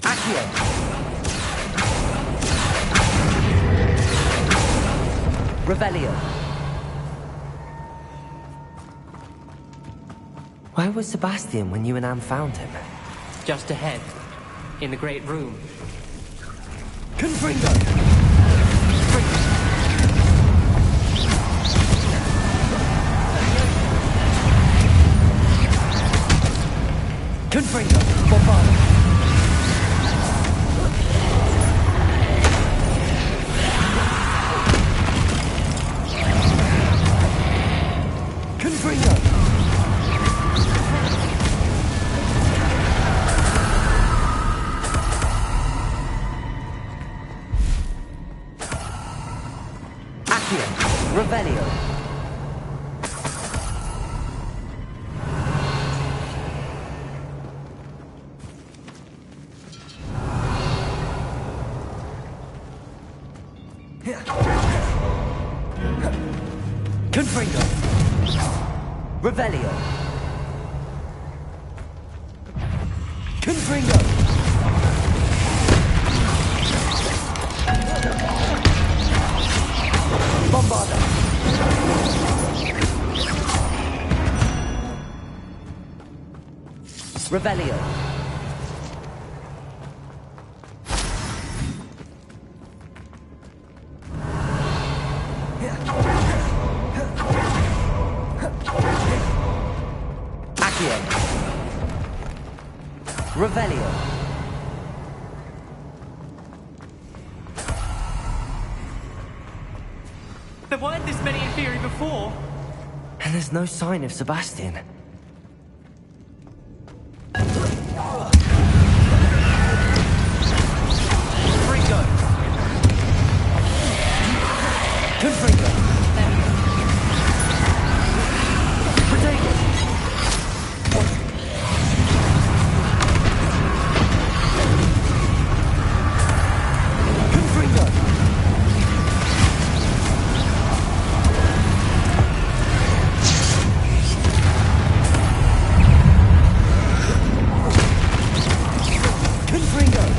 Accio! Revelio. Where was Sebastian when you and Anne found him? Just ahead, in the Great Room. Confringo! Confringo! Bombarda! Confringo! Revelio. Confringo. Revelio. Confringo. Bombarda. Revelio. Accio. Revelio. There weren't this many in theory before. And there's no sign of Sebastian. Confringo. Potato. Confringo. Confringo.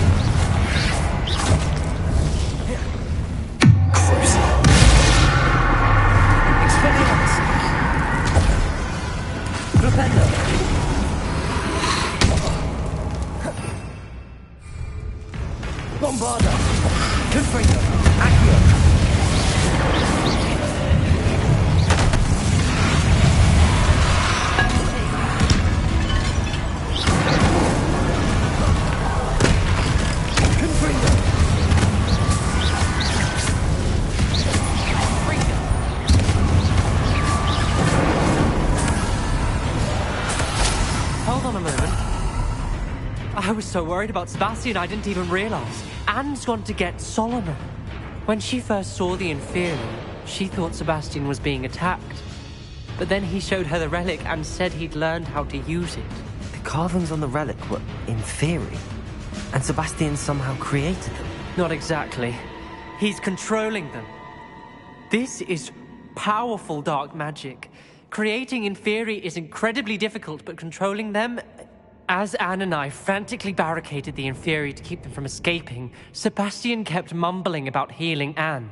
Bombarda! Confringo! Accio! Confringo! Hold on a moment. I was so worried about Sebastian I didn't even realize. Anne's gone to get Solomon. When she first saw the Inferi, she thought Sebastian was being attacked. But then he showed her the relic and said he'd learned how to use it. The carvings on the relic were Inferi, and Sebastian somehow created them. Not exactly. He's controlling them. This is powerful dark magic. Creating Inferi is incredibly difficult, but controlling them... As Anne and I frantically barricaded the Inferi to keep them from escaping, Sebastian kept mumbling about healing Anne.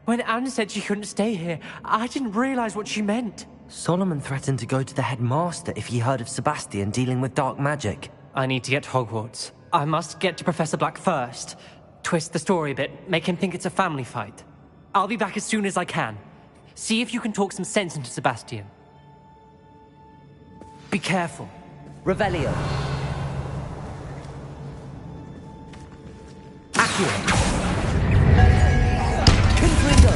When Anne said she couldn't stay here, I didn't realize what she meant. Solomon threatened to go to the headmaster if he heard of Sebastian dealing with dark magic. I need to get to Hogwarts. I must get to Professor Black first. Twist the story a bit, make him think it's a family fight. I'll be back as soon as I can. See if you can talk some sense into Sebastian. Be careful. Revelio. Accio. Confringo.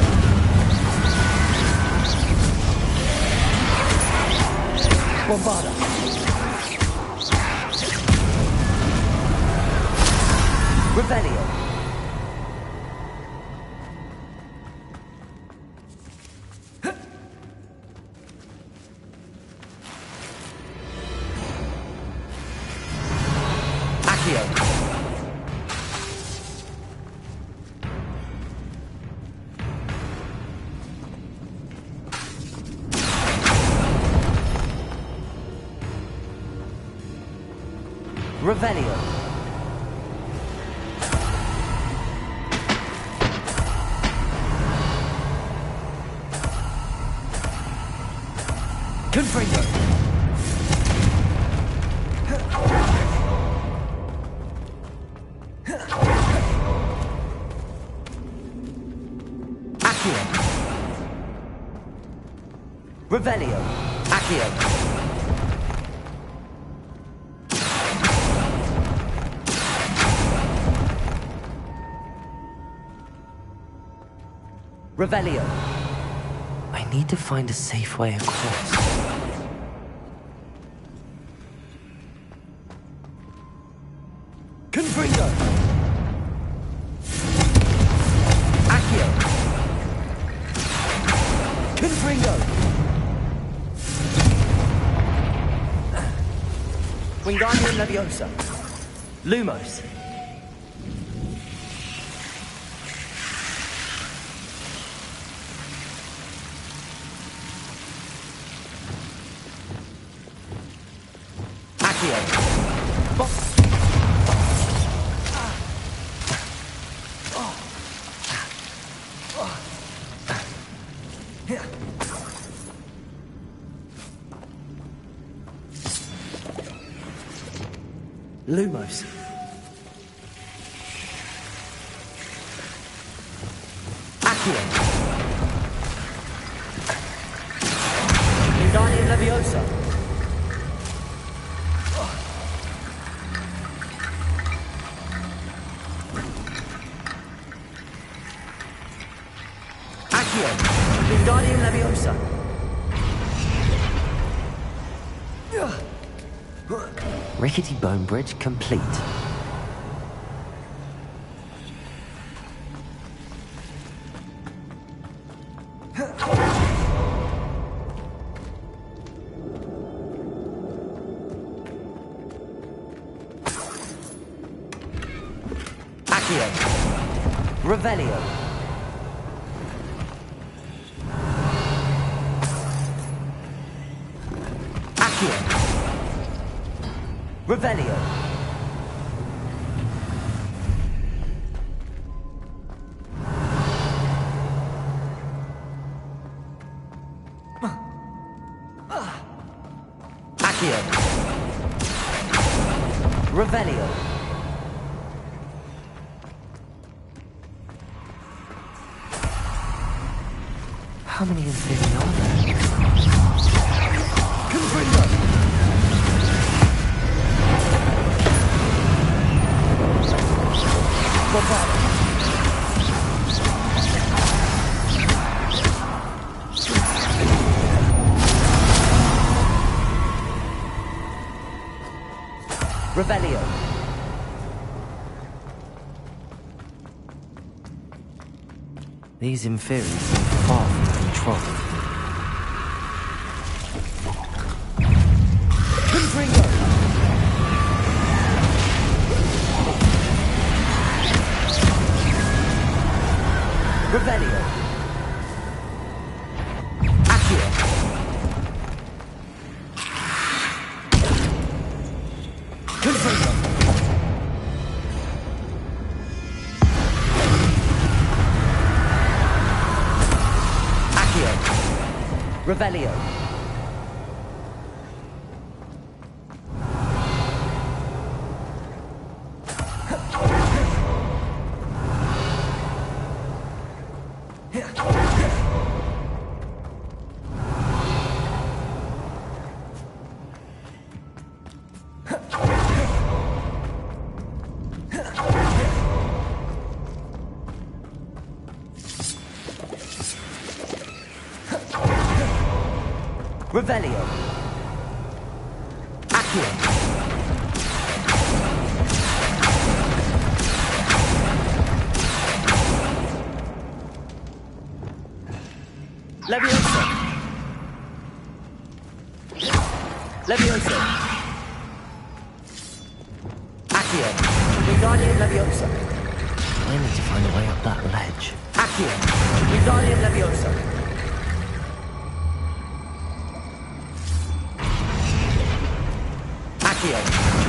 Bombarda. Revelio. Revelio. Revelio. Accio. Revelio. I need to find a safe way across. Confringo. Accio. Confringo. Wingardium Leviosa. Lumos. Lumos. Accio. Wingardium Leviosa. Accio. Wingardium Leviosa. Rickety Bone Bridge complete. Accio. Revelio. Accio. Revelio. Accio. Revelio. How many Inferi are there? Confringo. Revelio. These Inferi seem far from control. Confringo. Revelio. Accio. Confringo. Accio. Revelio. Revelio. Accio. Leviosa. Leviosa. Accio. Wingardium Leviosa. I need to find a way up that ledge. Accio. Wingardium Leviosa. Accio.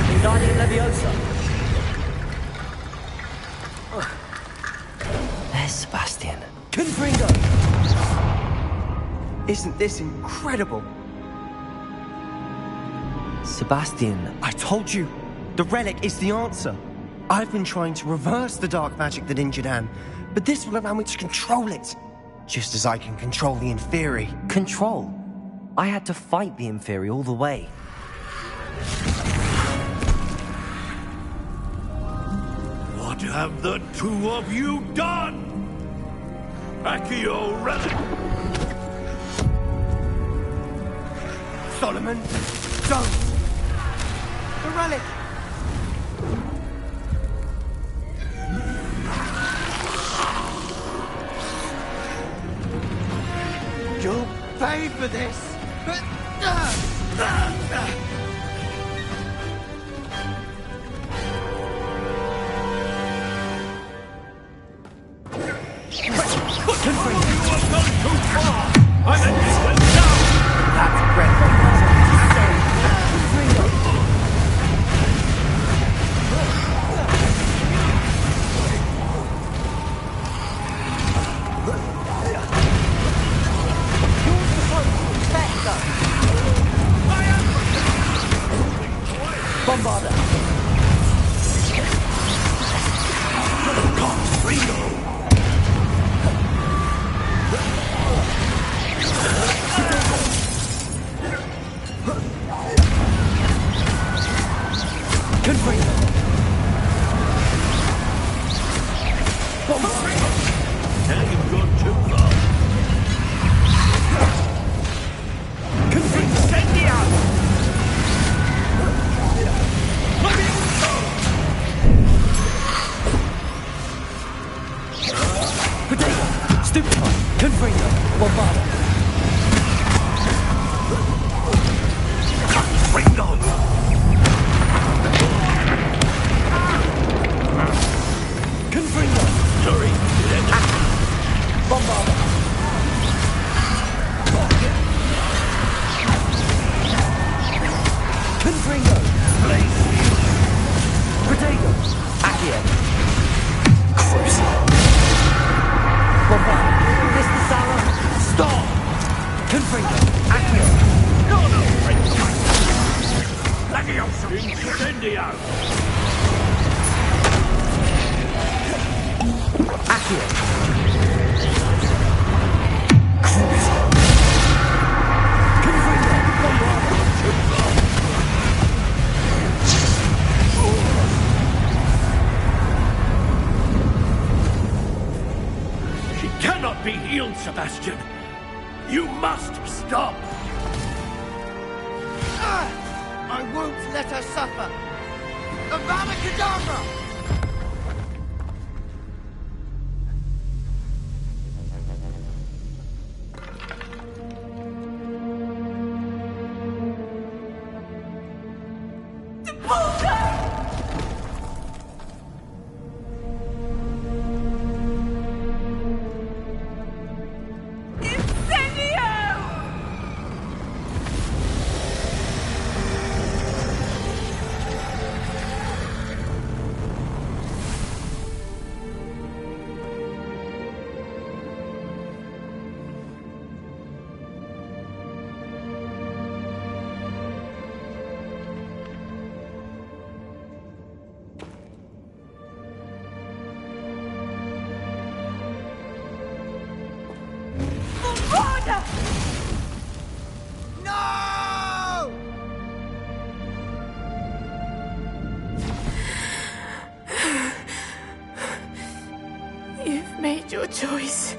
Wingardium Leviosa. There's Sebastian. Confringo. Isn't this incredible? Sebastian. I told you, the relic is the answer. I've been trying to reverse the dark magic that injured Anne, but this will allow me to control it. Just as I can control the Inferi. Control? I had to fight the Inferi all the way. What have the two of you done? Accio Relic! Solomon, don't! The relic! You'll pay for this! Sebastian! You must stop! I won't let her suffer! Avada Kedavra! Your choice.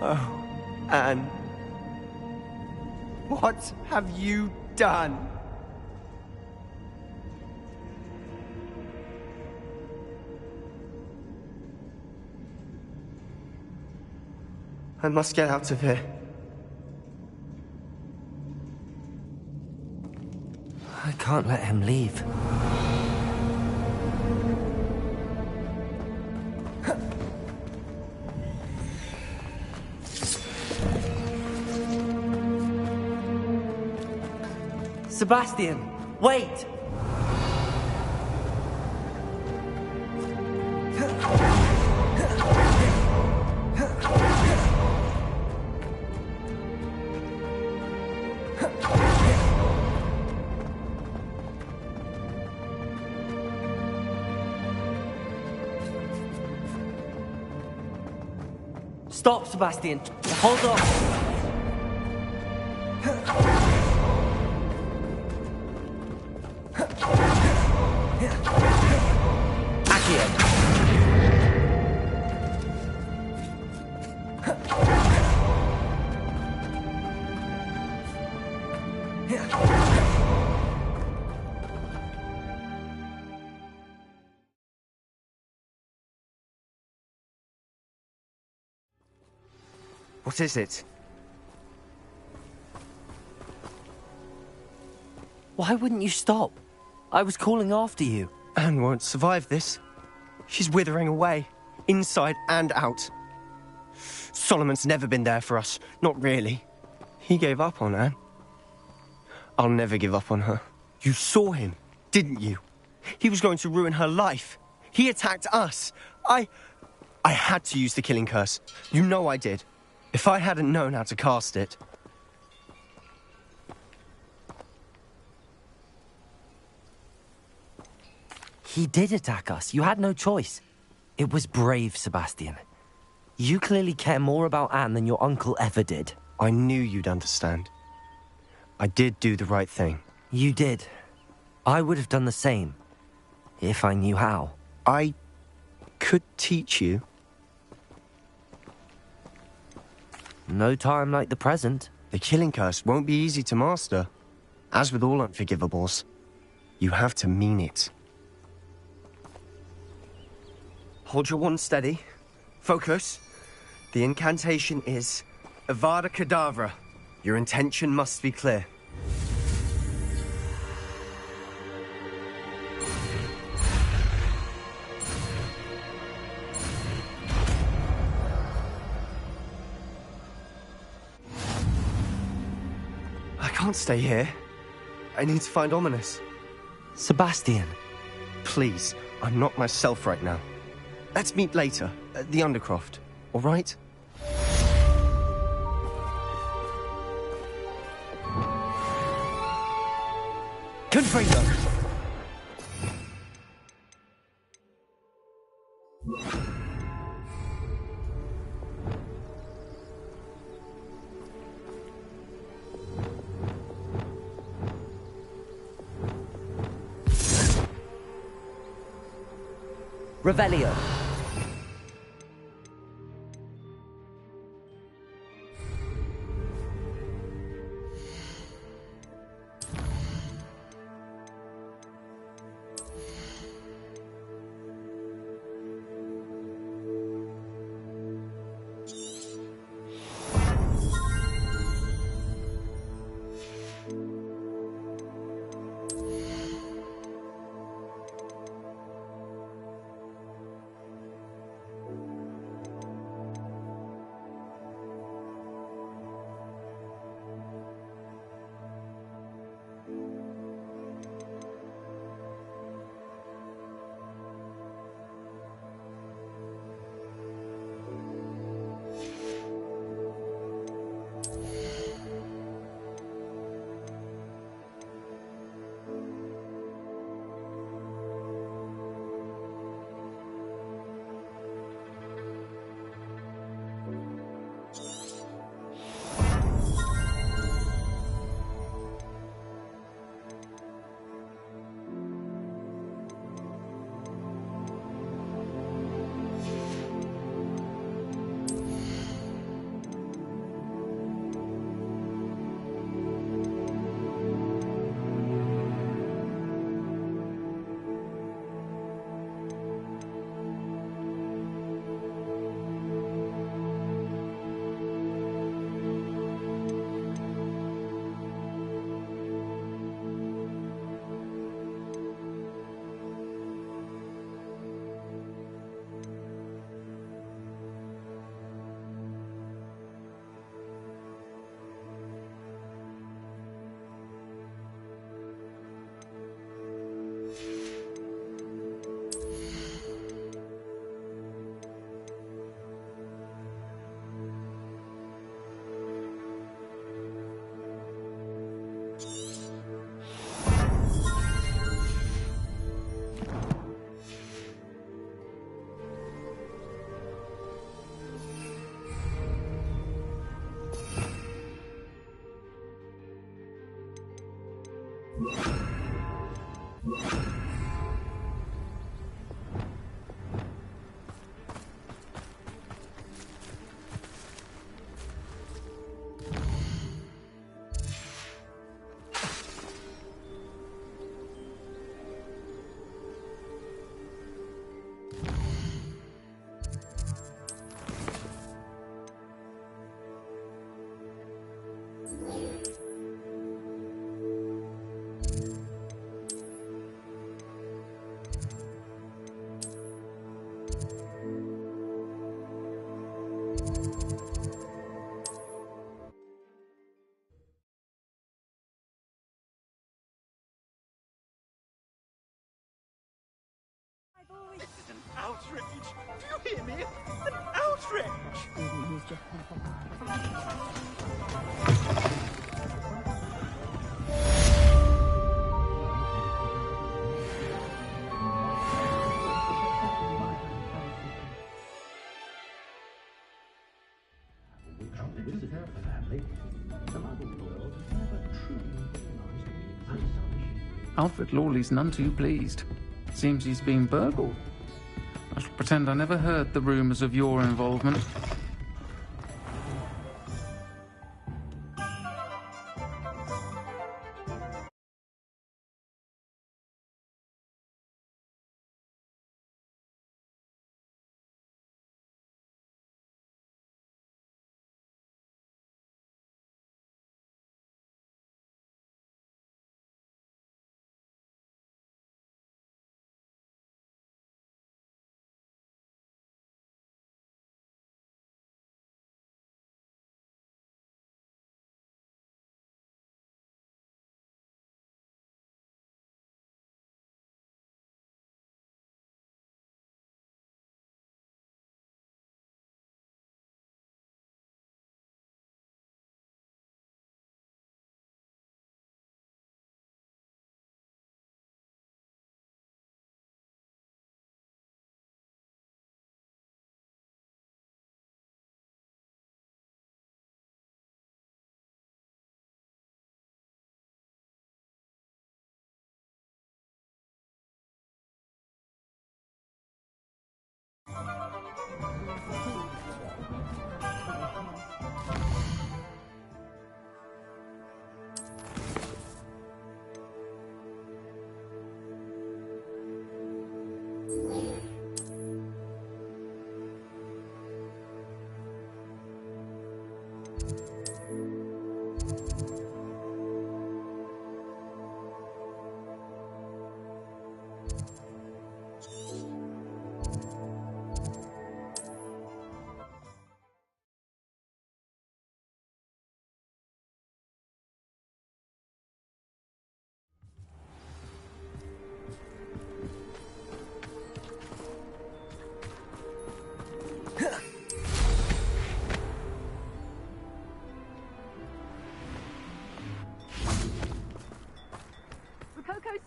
Oh, Anne. What have you done? I must get out of here. I can't let him leave. Sebastian, wait! Stop, Sebastian. Hold on. Accio. What is it? Why wouldn't you stop? I was calling after you. Anne won't survive this. She's withering away, inside and out. Solomon's never been there for us. Not really. He gave up on Anne. I'll never give up on her. You saw him, didn't you? He was going to ruin her life. He attacked us. I had to use the killing curse. You know I did. If I hadn't known how to cast it... He did attack us. You had no choice. It was brave, Sebastian. You clearly care more about Anne than your uncle ever did. I knew you'd understand. I did do the right thing. You did. I would have done the same, if I knew how. I could teach you. No time like the present. The killing curse won't be easy to master. As with all unforgivables, you have to mean it. Hold your wand steady. Focus. The incantation is Avada Kedavra. Your intention must be clear. I can't stay here. I need to find Ominous. Sebastian. Please, I'm not myself right now. Let's meet later, at the Undercroft, all right? Confringo! Revelio. Outrage! Do you hear me? An outrage! Alfred Lawley's none too pleased. Seems he's been burgled. I shall pretend I never heard the rumours of your involvement.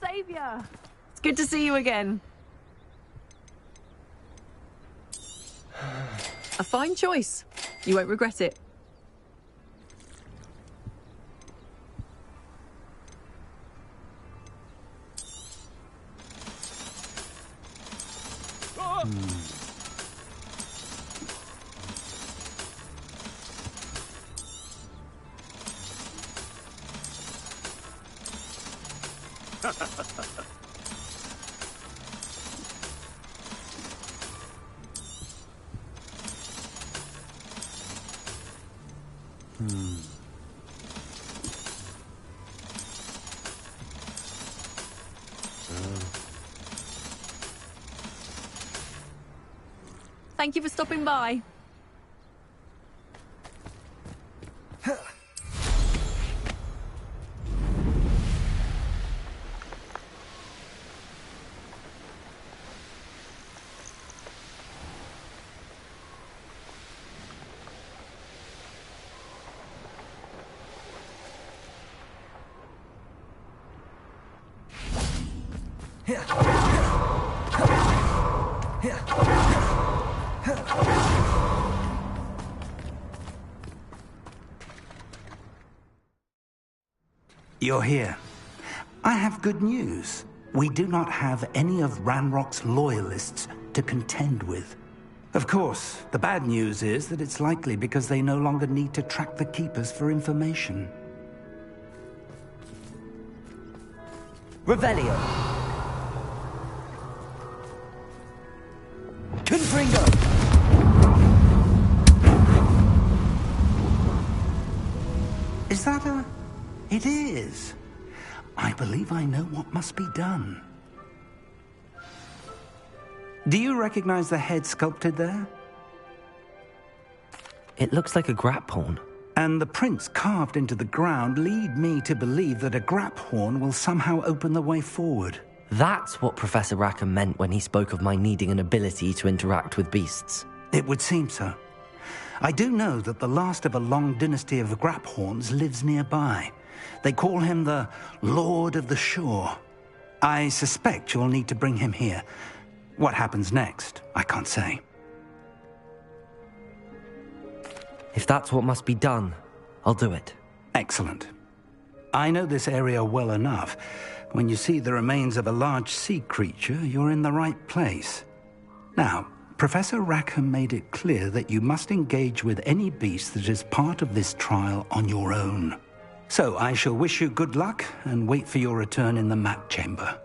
Saviour! It's good to see you again. A fine choice. You won't regret it. Thank you for stopping by. You're here. I have good news. We do not have any of Ranrock's loyalists to contend with. Of course, the bad news is that it's likely because they no longer need to track the Keepers for information. Revelio. Confringo. Is that a... It is. I believe I know what must be done. Do you recognize the head sculpted there? It looks like a grap horn. And the prints carved into the ground lead me to believe that a grap horn will somehow open the way forward. That's what Professor Rackham meant when he spoke of my needing an ability to interact with beasts. It would seem so. I do know that the last of a long dynasty of grap horns lives nearby. They call him the Lord of the Shore. I suspect you'll need to bring him here. What happens next, I can't say. If that's what must be done, I'll do it. Excellent. I know this area well enough. When you see the remains of a large sea creature, you're in the right place. Now, Professor Rackham made it clear that you must engage with any beast that is part of this trial on your own. So I shall wish you good luck and wait for your return in the map chamber.